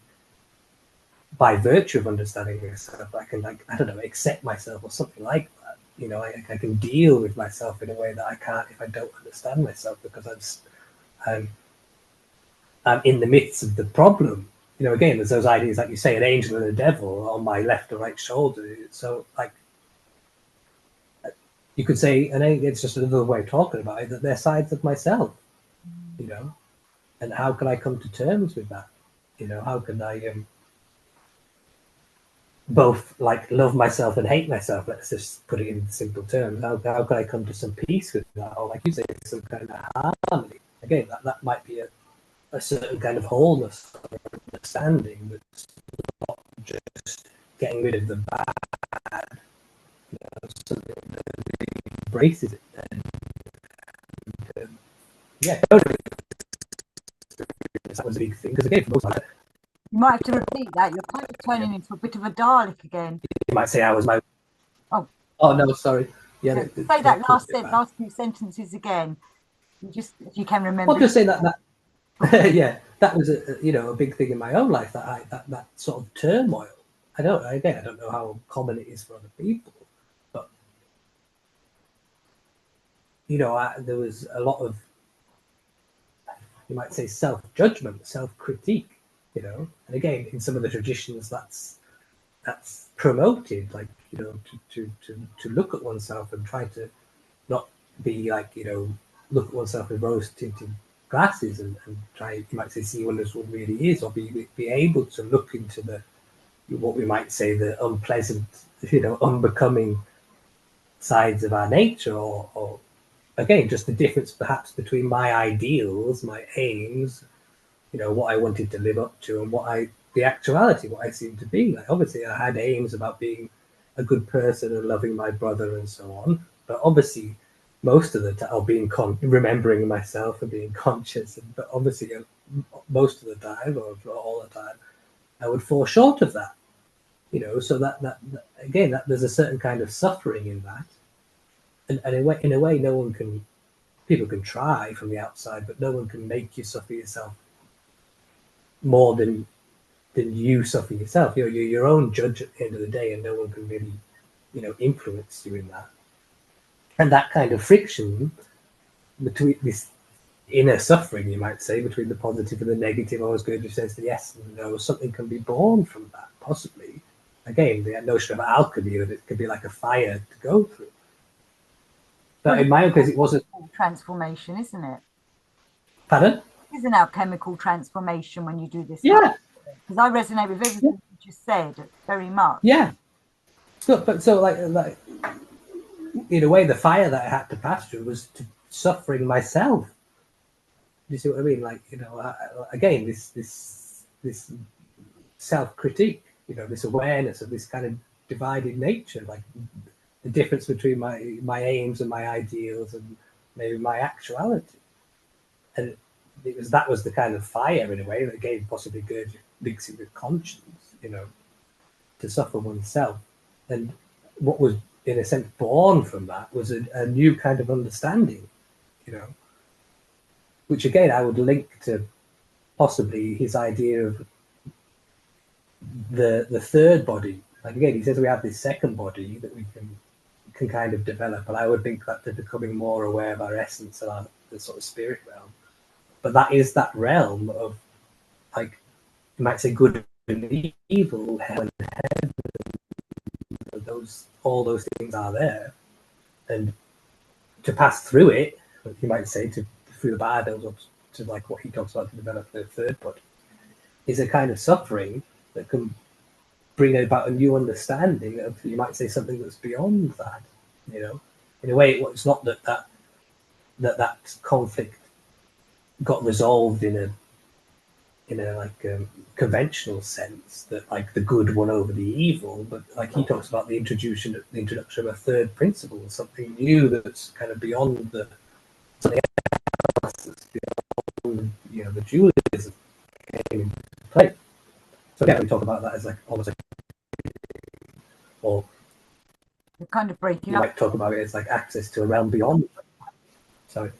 by virtue of understanding myself, I can, like, I don't know, accept myself or something like that. You know, I can deal with myself in a way that I can't if I don't understand myself, because I'm in the midst of the problem. You know, again, there's those ideas, like you say, an angel and a devil on my left or right shoulder. So, like, you could say, and it's just another way of talking about it, that they're sides of myself, you know, and how can I come to terms with that? You know, how can I both like love myself and hate myself? Let's just put it in simple terms. How can I come to some peace with that? Or, like you say, some kind of harmony? Again, that might be a certain kind of wholeness or understanding that's not just getting rid of the bad, you know, something that embraces it. And yeah, totally. That was a big thing, because again, for most part, You might have to repeat that. You're kind of turning into a bit of a Dalek again. you might say I was my. Oh no, sorry. Yeah, say that last few sentences again. Just if you can remember. Well, just saying that yeah, that was a big thing in my own life, that sort of turmoil. I don't know how common it is for other people, but there was a lot of, you might say, self-judgment, self-critique, and again, in some of the traditions, that's promoted, like, to look at oneself and try to not be like, look at oneself with rose-tinted glasses and try, you might say, see what one really is, or be able to look into what we might say the unpleasant, unbecoming sides of our nature, or again, just the difference perhaps between my ideals, my aims, what I wanted to live up to, and the actuality, what I seemed to be. Like, obviously, I had aims about being a good person and loving my brother and so on, but obviously, most of the time, or remembering myself and being conscious, but obviously, most of the time, or all the time, I would fall short of that. So that again, that there's a certain kind of suffering in that, and in a way, people can try from the outside, but no one can make you suffer yourself more than you suffer yourself. You're your own judge at the end of the day, and no one can really, influence you in that. And that kind of friction between this inner suffering, you might say, between the positive and the negative, always going to says yes and no, something can be born from that, possibly. Again, the notion of alchemy, that it could be like a fire to go through. But in my own case, it wasn't. Transformation, isn't it? Pardon? Isn't our transformation when you do this? Yeah. Because I resonate with everything you just said very much. Yeah. So like in a way, the fire that I had to pass through was to suffering myself. Do you see what I mean? Like, again, this self-critique, this awareness of this kind of divided nature, like the difference between my aims and my ideals and maybe my actuality. And that was the kind of fire in a way that gave possibly good mixing with conscience, to suffer oneself. And what was in a sense born from that was a new kind of understanding, which again I would link to possibly his idea of the third body. Like again, he says we have this second body that we can kind of develop, and I would think that they're becoming more aware of our essence and the sort of spirit realm. But that is that realm of, like, you might say good and evil, hell and heaven. All those things are there, and to pass through it, you might say, through the battles, or to like what he talks about, to develop the third body, is a kind of suffering that can bring about a new understanding of, you might say, something that's beyond that. In a way, it's not that conflict got resolved in a conventional sense, that like the good won over the evil, but like he talks about the introduction of a third principle, something new that's kind of beyond something else that's beyond the dualism came into play. So again, we talk about that as like almost like, or You're kind of breaking you up. might talk about it as like access to a realm beyond. Sorry.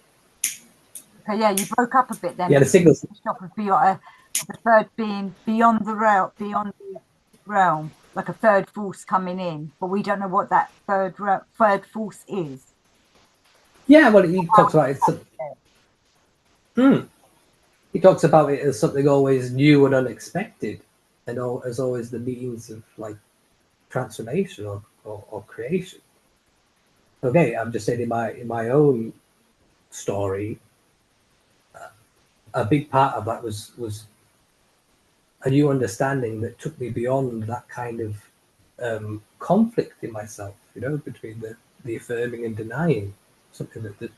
Okay, yeah, you broke up a bit then. Yeah, the signals. The third being beyond the realm, like a third force coming in, but we don't know what that third force is. Yeah, well, he talks about it. He talks about it as something always new and unexpected, and as always the means of like transformation or creation. Okay, I'm just saying in my own story, a big part of that was a new understanding that took me beyond that kind of conflict in myself, between the affirming and denying, something that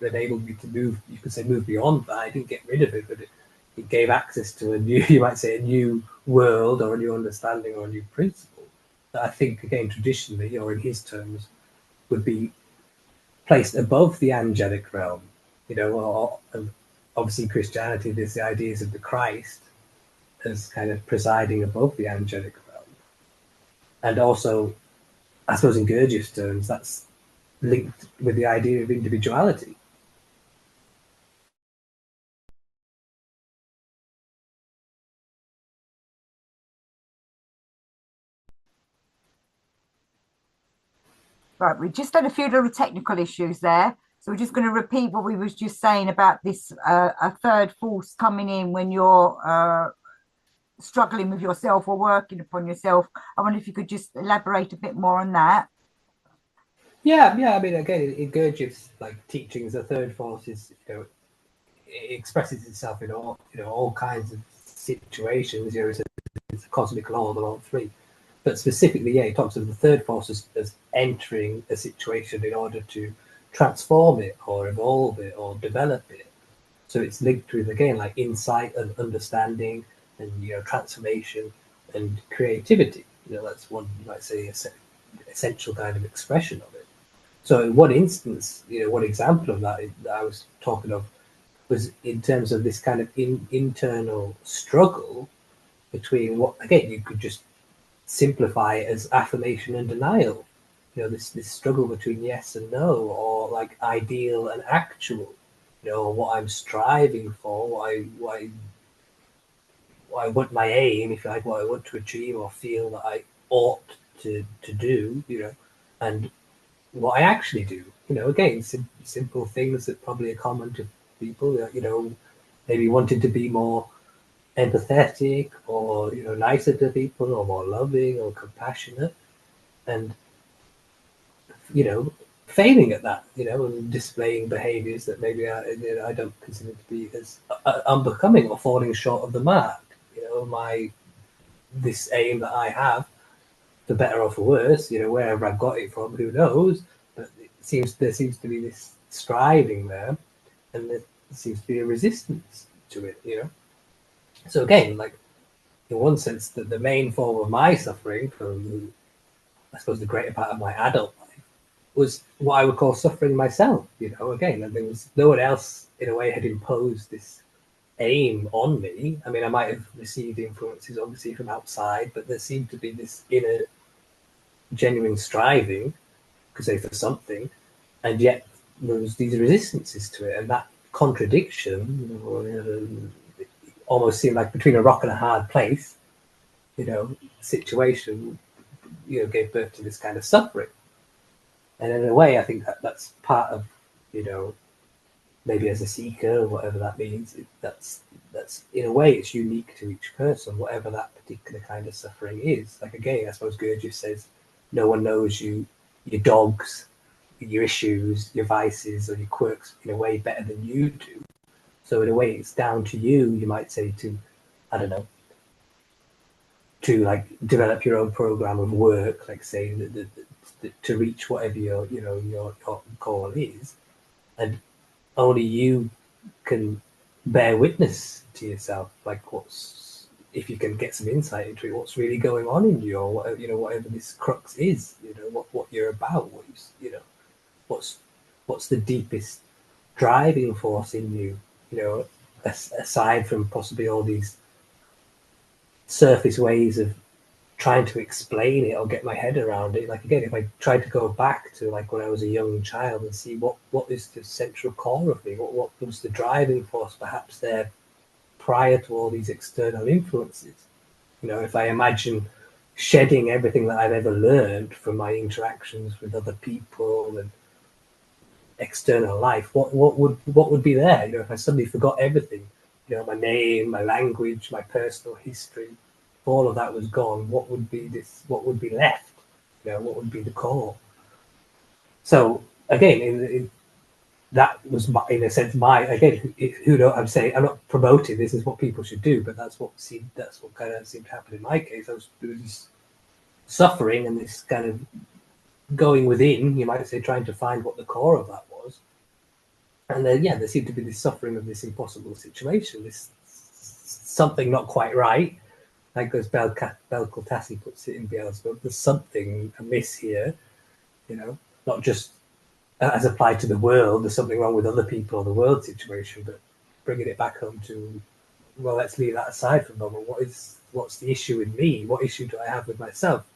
enabled me to move, you could say, move beyond that. I didn't get rid of it, but it gave access to a new, you might say, a new world or a new understanding or a new principle that I think, again, traditionally, or in his terms, would be placed above the angelic realm, or obviously in Christianity, there's the ideas of the Christ as kind of presiding above the angelic realm. And also, I suppose in Gurdjieff's terms, that's linked with the idea of individuality. Right, we just had a few little technical issues there. So we're just going to repeat what we was just saying about this a third force coming in when you're struggling with yourself or working upon yourself. I wonder if you could just elaborate a bit more on that. Yeah. I mean, again, in Gurdjieff's like teachings, the third force is, it expresses itself in all kinds of situations. It's a cosmic law of all three. But specifically, he talks of the third force as entering a situation in order to transform it or evolve it or develop it. So it's linked with, again, like insight and understanding and transformation and creativity. That's one, you might say, essential kind of expression of it. So in one instance, one example of that I was talking of was in terms of this kind of internal struggle between what, again, you could just simplify it as affirmation and denial. This struggle between yes and no, or like ideal and actual. What I'm striving for, what I want, my aim, if you like, what I want to achieve or feel that I ought to do, and what I actually do. Again, simple things that probably are common to people. Maybe wanting to be more empathetic, or nicer to people, or more loving or compassionate, and failing at that, and displaying behaviors that maybe I don't consider to be as unbecoming or falling short of the mark. This aim that I have, for better or for worse, wherever I got it from, who knows, but there seems to be this striving there, and there seems to be a resistance to it. So again, like, in one sense, that the main form of my suffering from, I suppose, the greater part of my adult life was what I would call suffering myself. Again, and there was no one else in a way had imposed this aim on me. I mean, I might have received influences obviously from outside, but there seemed to be this inner genuine striving, could say, for something, and yet there was these resistances to it, and that contradiction almost seemed like between a rock and a hard place, situation, gave birth to this kind of suffering. And in a way, I think that's part of, maybe as a seeker or whatever that means, that's in a way it's unique to each person, whatever that particular kind of suffering is. Like, again, I suppose Gurdjieff says, no one knows your dogs, your issues, your vices, or your quirks in a way better than you do. So in a way, it's down to you, you might say, to, I don't know, to like develop your own program of work, like say, to reach whatever your goal is, and only you can bear witness to yourself, like if you can get some insight into what's really going on in you, or whatever this crux is, what you're about, what's the deepest driving force in you, aside from possibly all these surface ways of trying to explain it or get my head around it. Like, again, if I tried to go back to like when I was a young child and see what is the central core of me, what was the driving force perhaps there prior to all these external influences. If I imagine shedding everything that I've ever learned from my interactions with other people and external life, what would be there? If I suddenly forgot everything, my name, my language, my personal history, all of that was gone, what would be left? What would be the core? So again, that was in a sense I'm saying, I'm not promoting this is what people should do, but that's what kind of seemed to happen in my case. There was this suffering and this kind of going within, you might say, trying to find what the core of that was. And then, there seemed to be this suffering of this impossible situation, this something not quite right. Like as Belkotasi puts it in Beelzebub, there's something amiss here, not just as applied to the world, there's something wrong with other people or the world situation, but bringing it back home to, well, let's leave that aside for a moment. What's the issue with me? What issue do I have with myself?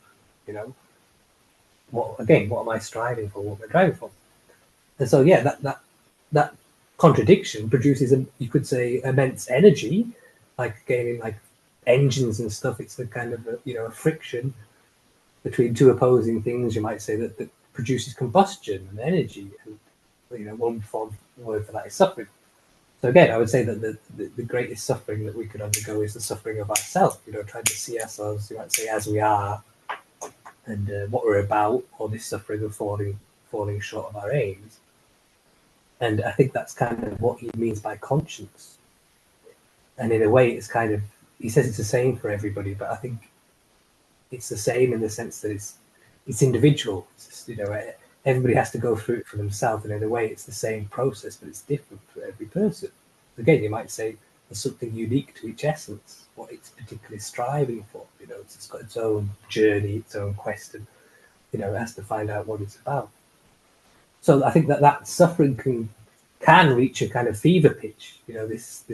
What am I striving for? What am I driving for? And so, that contradiction produces, you could say, immense energy, like again in like engines and stuff. It's the kind of a friction between two opposing things, you might say, that produces combustion and energy, and one word for that is suffering. So again, I would say that the greatest suffering that we could undergo is the suffering of ourselves, trying to see ourselves, you might say, as we are, and what we're about, or this suffering of falling short of our aims. And I think that's kind of what he means by conscience. And in a way, it's kind of, he says it's the same for everybody, but I think it's the same in the sense that it's individual. It's just, everybody has to go through it for themselves, and in a way, it's the same process, but it's different for every person. Again, you might say there's something unique to each essence, what it's particularly striving for. It's got its own journey, its own quest, and it has to find out what it's about. So I think that suffering can reach a kind of fever pitch. This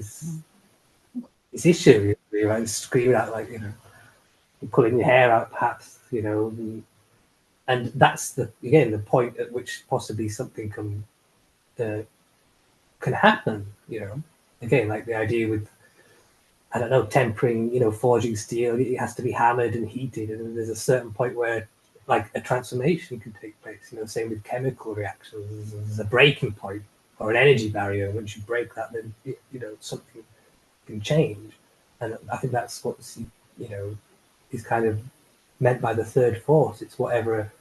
issue, right? Screaming out like pulling your hair out, perhaps, and that's the point at which possibly something can happen. Again, like the idea with, I don't know, tempering, forging steel, it has to be hammered and heated, and there's a certain point where like a transformation can take place. Same with chemical reactions. There's a breaking point or an energy barrier. Once you break that, then something can change. And I think that's what's is kind of meant by the third force. It's whatever,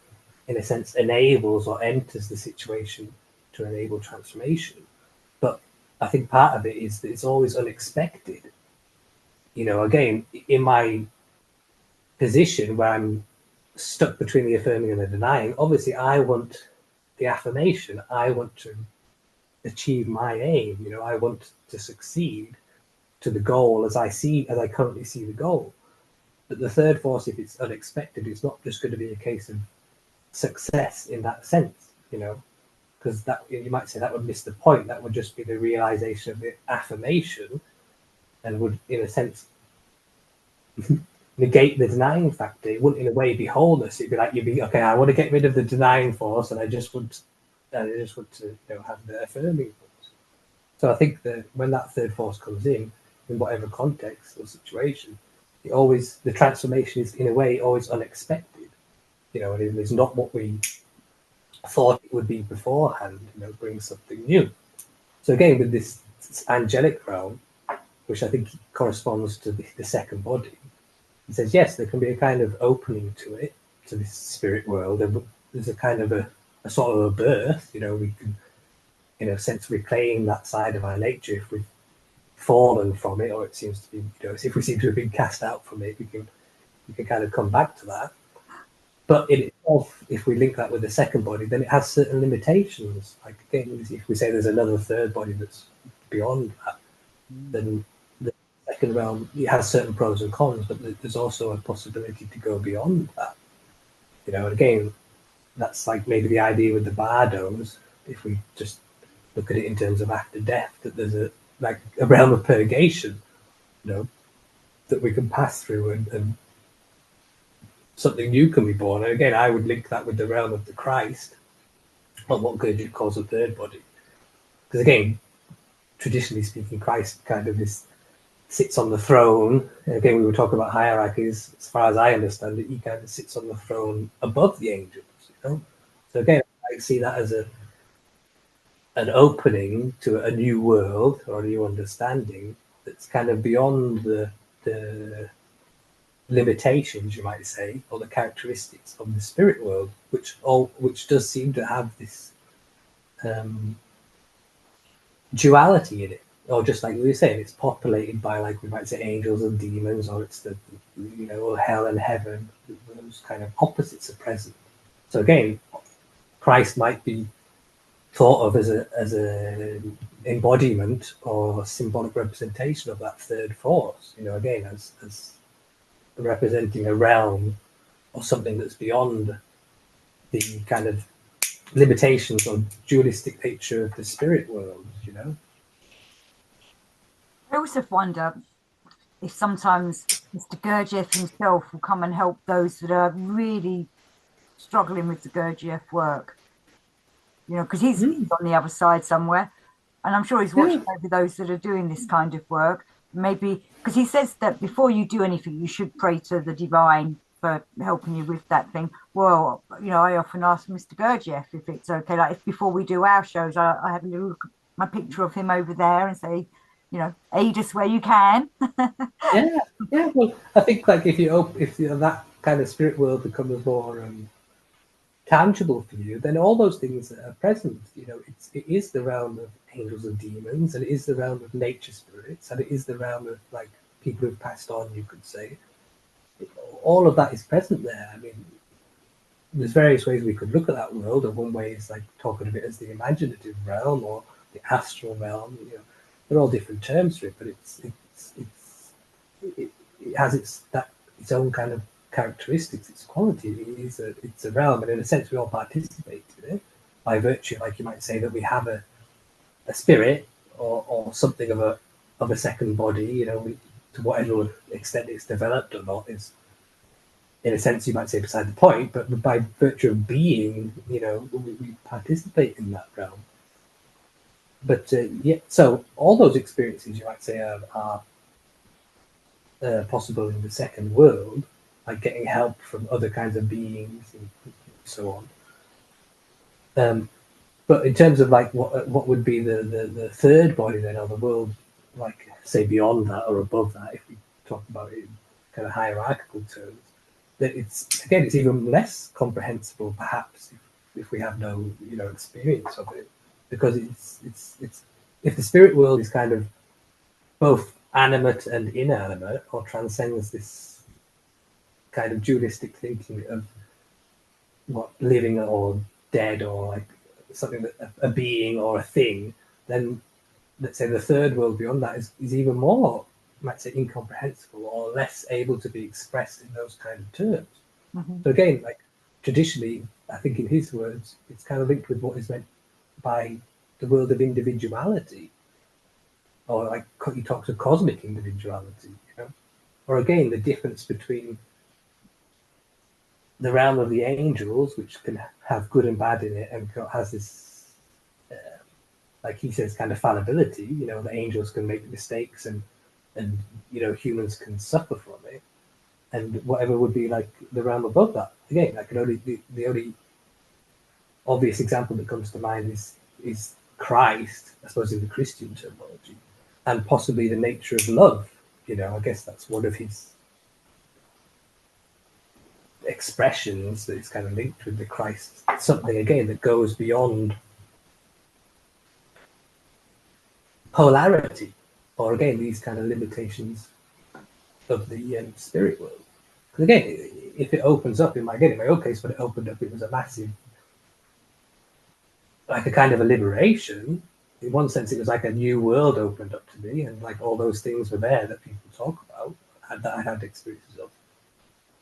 in a sense, enables or enters the situation to enable transformation. But I think part of it is that it's always unexpected. Again, in my position where I'm stuck between the affirming and the denying, obviously I want the affirmation. I want to achieve my aim. I want to succeed to the goal as I currently see the goal. But the third force, if it's unexpected, it's not just going to be a case of success in that sense. you know, because that, you might say, that would miss the point. That would just be the realization of the affirmation, and would, in a sense, negate the denying factor. It wouldn't, in a way, be wholeness. It'd be like, you'd be, okay, I want to get rid of the denying force, and I just want to, have the affirming force. So I think that when that third force comes in whatever context or situation, the transformation is, in a way, always unexpected. And it is not what we thought it would be beforehand. Brings something new. So again, with this angelic realm, which I think corresponds to the second body, he says, yes, there can be a kind of opening to it, to this spirit world. There's a kind of a sort of a birth. We can, in a sense, reclaim that side of our nature if we've fallen from it, or it seems to be, if we seem to have been cast out from it, we can kind of come back to that. But in itself, if we link that with the second body, then it has certain limitations. Like, again, if we say there's another third body that's beyond that, then the second realm, it has certain pros and cons, but there's also a possibility to go beyond that. And again, that's like maybe the idea with the bardos, if we just look at it in terms of after death, that there's a realm of purgation, that we can pass through, and something new can be born. And again, I would link that with the realm of the Christ, or what Gurdjieff calls a third body. Because again, traditionally speaking, Christ kind of sits on the throne. And again, we were talking about hierarchies. As far as I understand it, he kind of sits on the throne above the angels. So again, I see that as an opening to a new world or a new understanding that's kind of beyond the limitations, you might say, or the characteristics of the spirit world, which does seem to have this duality in it. Or just like we were saying, it's populated by, like we might say, angels and demons, or it's the hell and heaven. Those kind of opposites are present. So again, Christ might be thought of as a embodiment or symbolic representation of that third force. Again, as representing a realm or something that's beyond the kind of limitations or dualistic nature of the spirit world. I also wonder if sometimes Mr. Gurdjieff himself will come and help those that are really struggling with the Gurdjieff work. Because he's on the other side somewhere, and I'm sure he's watching over those that are doing this kind of work. Maybe because he says that before you do anything, you should pray to the divine for helping you with that thing. Well, I often ask Mr. Gurdjieff if it's okay. Like, if before we do our shows, I have a little look at my picture of him over there and say, aid us where you can. yeah. Well, I think like if that kind of spirit world becomes more tangible for you, then all those things are present. It is the realm of angels and demons, and it is the realm of nature spirits, and it is the realm of like people who've passed on, you could say. All of that is present there. I mean, there's various ways we could look at that world, and one way is like talking of it as the imaginative realm or the astral realm. They're all different terms for it, but it has its own kind of characteristics, its quality. It's a realm, and in a sense we all participate in it by virtue, like you might say, that we have a spirit or something of a second body. To whatever extent it's developed or not is, in a sense, you might say, beside the point. But by virtue of being, we participate in that realm. But so all those experiences, you might say, are possible in the second world, like getting help from other kinds of beings and so on. But in terms of like what would be the third body then, or the world, like say beyond that or above that, if we talk about it in kind of hierarchical terms, that it's even less comprehensible perhaps if we have no experience of it, because it's if the spirit world is kind of both animate and inanimate, or transcends this kind of dualistic thinking of what living or dead, or like something that a being or a thing, then let's say the third world beyond that is even more, might say, incomprehensible or less able to be expressed in those kind of terms. So again, like traditionally I think in his words, it's kind of linked with what is meant by the world of individuality, or like he talks of cosmic individuality, or again the difference between the realm of the angels, which can have good and bad in it, and has this, like he says, kind of fallibility. The angels can make mistakes, and humans can suffer from it, and whatever would be like the realm above that. Again, I can only the only obvious example that comes to mind is Christ, I suppose, in the Christian terminology, and possibly the nature of love. I guess that's one of his expressions that is kind of linked with the Christ, something again that goes beyond polarity, or again these kind of limitations of the spirit world. Because again, if it opens up, in my own case, when it opened up, it was a massive, like a kind of a liberation. In one sense, it was like a new world opened up to me, and like all those things were there that people talk about, and that I had experiences of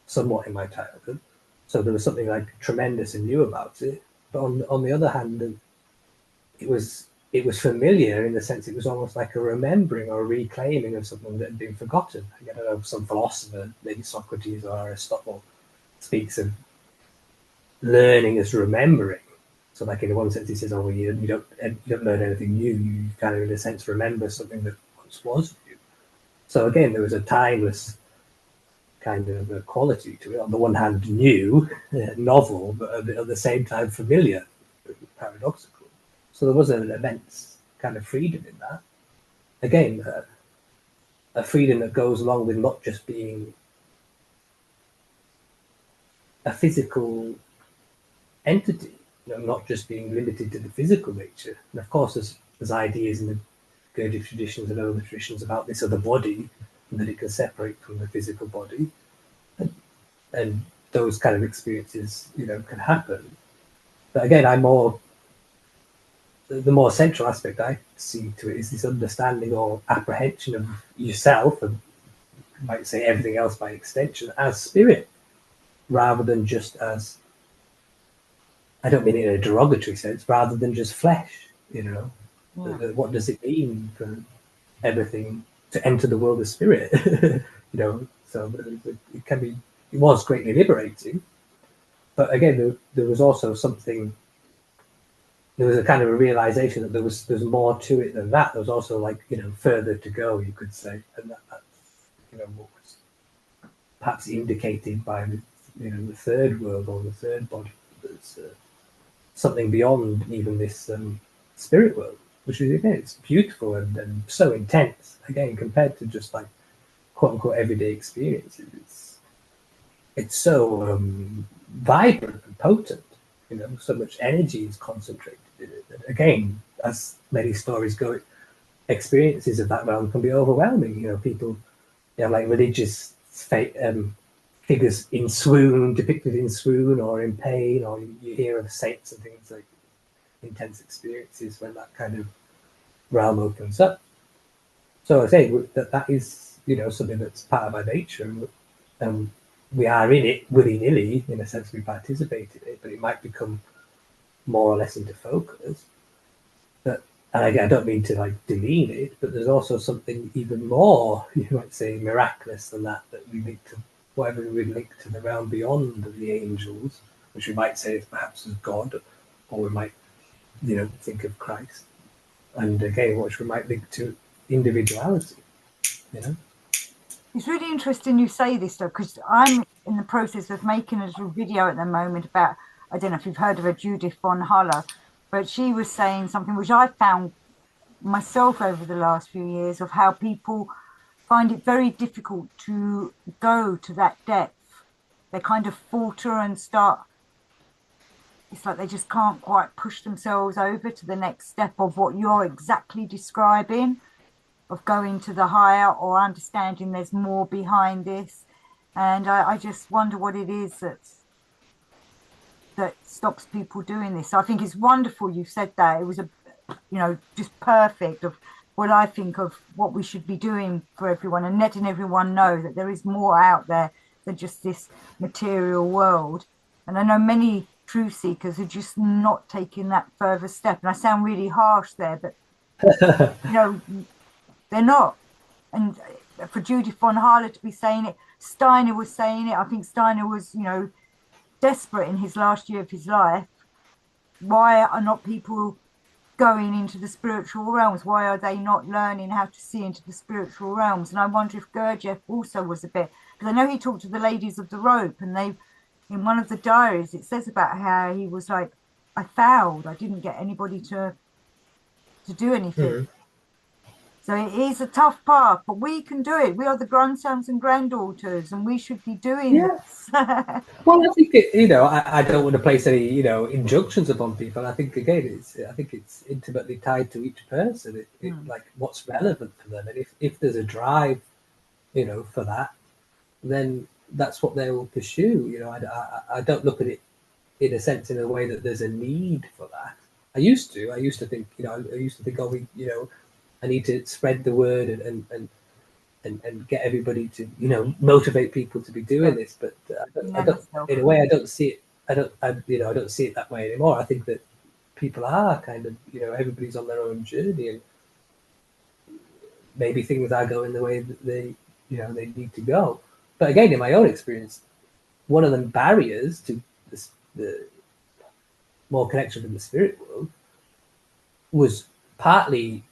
somewhat in my childhood. So there was something like tremendous and new about it. But on the other hand, it was familiar in the sense it was almost like a remembering or a reclaiming of something that had been forgotten. I don't know, some philosopher, maybe Socrates or Aristotle, speaks of learning as remembering. So, like in one sense, he says, "Oh, you don't learn anything new. You kind of, in a sense, remember something that once was new." So again, there was a timeless kind of a quality to it. On the one hand, new, novel, but at the same time familiar, paradoxical. So there was an immense kind of freedom in that. Again, a freedom that goes along with not just being a physical entity, not just being limited to the physical nature. And of course, there's ideas in the Gurdjieff traditions and other traditions about this other body, and that it can separate from the physical body. And those kind of experiences, can happen. But again, the more central aspect I see to it is this understanding or apprehension of yourself, and you might say everything else by extension, as spirit, rather than just as, I don't mean it in a derogatory sense, rather than just flesh. Yeah. What does it mean for everything to enter the world of spirit? So it was greatly liberating. But again, there was also something, there was a kind of a realization that there's more to it than that. There was also like, further to go, you could say. And that's, what was perhaps indicated by the third world or the third body. There's something beyond even this spirit world, which is, again, it's beautiful and so intense, again, compared to just like quote unquote everyday experiences. It's so vibrant and potent, so much energy is concentrated in it. And again, as many stories go, experiences of that realm can be overwhelming. People, like religious figures in swoon, depicted in swoon or in pain, or you hear of saints and things like intense experiences when that kind of realm opens up. So I say that is, something that's part of our nature, and we are in it willy-nilly, in a sense we participate in it, but it might become more or less into focus. But, and again, I don't mean to like demean it, but there's also something even more, you might say, miraculous than that we link to whatever we link to the realm beyond the angels, which we might say is perhaps as God, or we might, think of Christ. And again, which we might link to individuality, It's really interesting you say this though, because I'm in the process of making a little video at the moment about, I don't know if you've heard of her, Judith von Haller, but she was saying something which I found myself over the last few years, of how people find it very difficult to go to that depth. They kind of falter and start, it's like they just can't quite push themselves over to the next step of what you're exactly describing, of going to the higher or understanding there's more behind this. And I just wonder what it is that stops people doing this. So I think it's wonderful you said that. It was just perfect of what I think of what we should be doing for everyone, and letting everyone know that there is more out there than just this material world. And I know many truth seekers are just not taking that further step. And I sound really harsh there, but you know, they're not. And for Judith von Harler to be saying it, Steiner was saying it. I think Steiner was, you know, desperate in his last year of his life. Why are not people going into the spiritual realms? Why are they not learning how to see into the spiritual realms? And I wonder if Gurdjieff also was a bit, because I know he talked to the ladies of the rope, and they, in one of the diaries, it says about how he was like, I failed. I didn't get anybody to do anything. Mm. So it is a tough path, but we can do it. We are the grandsons and granddaughters, and we should be doing Yeah. this. Well, I think I don't want to place any injunctions upon people. I think again, it's intimately tied to each person. Like what's relevant for them, and if there's a drive, for that, then that's what they will pursue. I don't look at it in a sense in a way that there's a need for that. I used to think, oh, I need to spread the word and get everybody to, motivate people to be doing this. But I don't, in a way, I don't see it. I don't see it that way anymore. I think that people are kind of, everybody's on their own journey, and maybe things are going the way that they need to go. But again, in my own experience, one of the barriers to the more connection with the spirit world was partly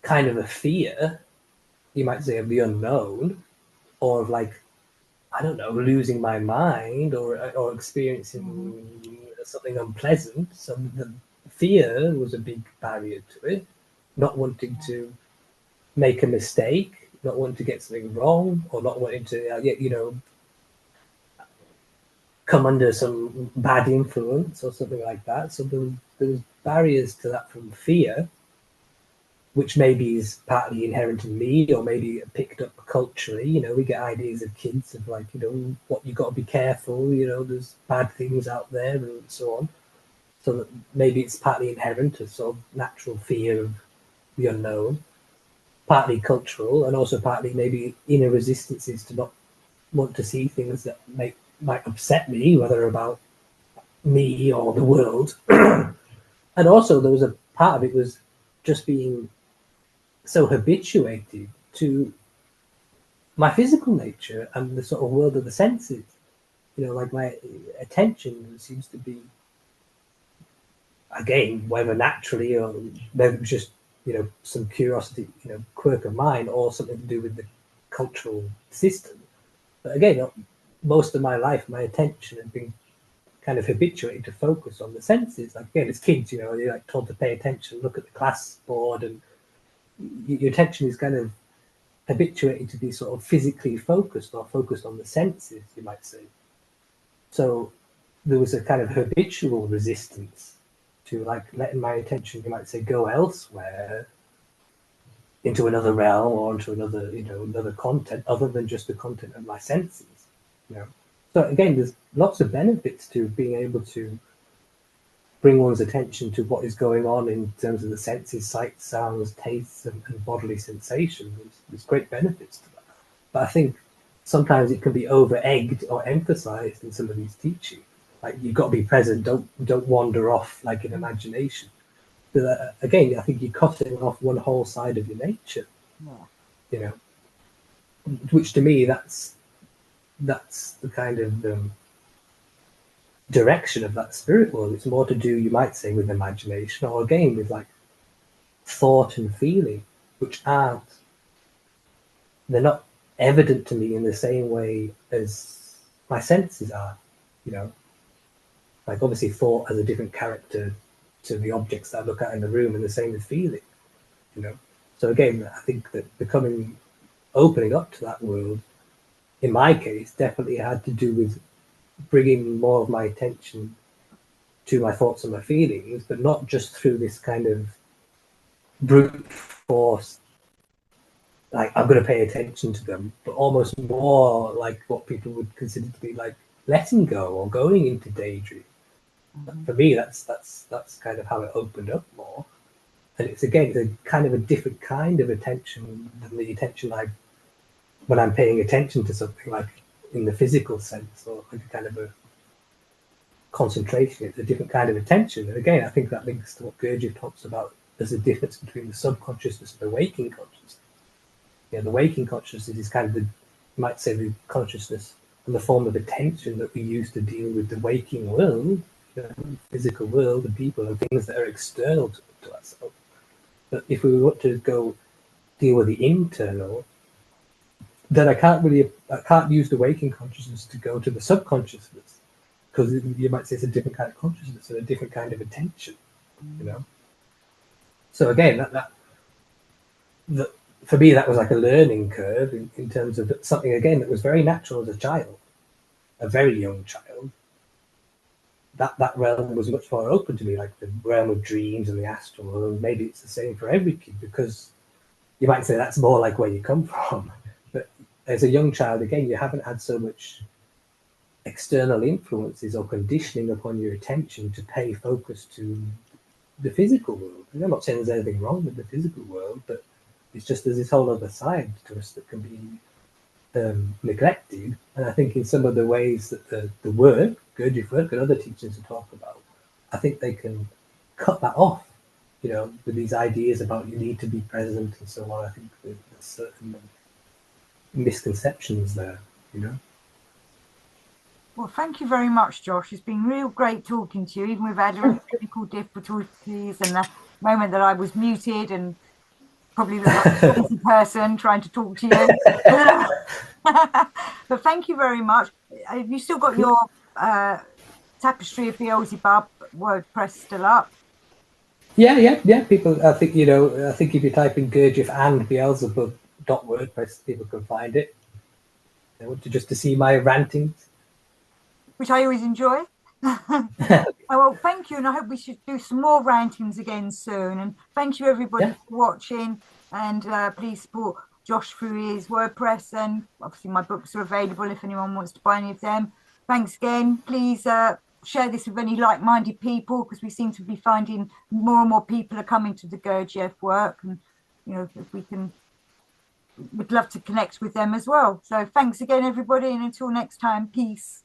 kind of a fear, you might say, of the unknown, or of like, I don't know, losing my mind or experiencing something unpleasant. So the fear was a big barrier to it. Not wanting to make a mistake, not wanting to get something wrong, or not wanting to, come under some bad influence or something like that. So there was barriers to that from fear, which maybe is partly inherent in me, or maybe picked up culturally. We get ideas of kids of like, what you got to be careful. There's bad things out there and so on. So that maybe it's partly inherent, a sort of natural fear of the unknown, partly cultural, and also partly maybe inner resistances to not want to see things that might upset me, whether about me or the world. And also there was a part of it was just being so habituated to my physical nature and the sort of world of the senses. Like my attention seems to be, again, whether naturally or whether it's just, some curiosity, quirk of mine, or something to do with the cultural system. But again, most of my life, my attention has been kind of habituated to focus on the senses. Like, again, as kids, you're like told to pay attention, look at the class board, and your attention is kind of habituated to be sort of physically focused or focused on the senses, you might say. So there was a kind of habitual resistance to like letting my attention, you might say, go elsewhere, into another realm or into another, another content other than just the content of my senses. So again, there's lots of benefits to being able to bring one's attention to what is going on in terms of the senses, sights, sounds, tastes, and bodily sensations. There's great benefits to that. But I think sometimes it can be over-egged or emphasized in some of these teachings. Like, you've got to be present, don't wander off like in imagination. But again, I think you're cutting off one whole side of your nature. Yeah. Which to me, that's the kind of direction of that spirit world. It's more to do, you might say, with imagination, or again with like thought and feeling, which they're not evident to me in the same way as my senses are. Like obviously thought has a different character to the objects that I look at in the room, and the same with feeling. So again, I think that opening up to that world, in my case, definitely had to do with bringing more of my attention to my thoughts and my feelings, but not just through this kind of brute force, like I'm going to pay attention to them, but almost more like what people would consider to be like letting go or going into daydream. For me, that's kind of how it opened up more. And it's a kind of a different kind of attention than the attention when I'm paying attention to something like in the physical sense, or like a kind of concentration, it's a different kind of attention. And again, I think that links to what Gurdjieff talks about as a difference between the subconsciousness and the waking consciousness. You know, the waking consciousness is kind of you might say, the consciousness and the form of attention that we use to deal with the waking world, you know, physical world, and people and things that are external to ourselves. But if we were to go deal with the internal, then I can't use the waking consciousness to go to the subconsciousness, because you might say it's a different kind of consciousness and a different kind of attention, you know. So again, that for me, that was like a learning curve in terms of something again that was very natural as a child, a very young child. That realm was much more open to me, like the realm of dreams and the astral world. And maybe it's the same for every kid, because you might say that's more like where you come from. But as a young child, again, you haven't had so much external influences or conditioning upon your attention to pay focus to the physical world. And I'm not saying there's anything wrong with the physical world, but it's just there's this whole other side to us that can be neglected. And I think in some of the ways that the work, Gurdjieff work, and other teachers talk about, I think they can cut that off, you know, with these ideas about you need to be present and so on. I think there's certain misconceptions there, you know. Well, thank you very much, Josh. It's been real great talking to you, even we've had technical difficulties and the moment that I was muted and probably look like a crazy person trying to talk to you. But thank you very much. Have you still got your Tapestry of Beelzebub WordPress still up? Yeah. People, I think, you know, I think if you type in Gurdjieff and Beelzebub.wordpress, people can find it. They want to see my rantings, which I always enjoy. Well, thank you, and I hope we should do some more rantings again soon. And thank you, everybody, for watching. And please support Josh through his WordPress, and obviously my books are available if anyone wants to buy any of them. Thanks again. Please share this with any like-minded people, because we seem to be finding more and more people are coming to the Gurdjieff work, and you know, if we can, we'd love to connect with them as well. So thanks again, everybody, and until next time, peace.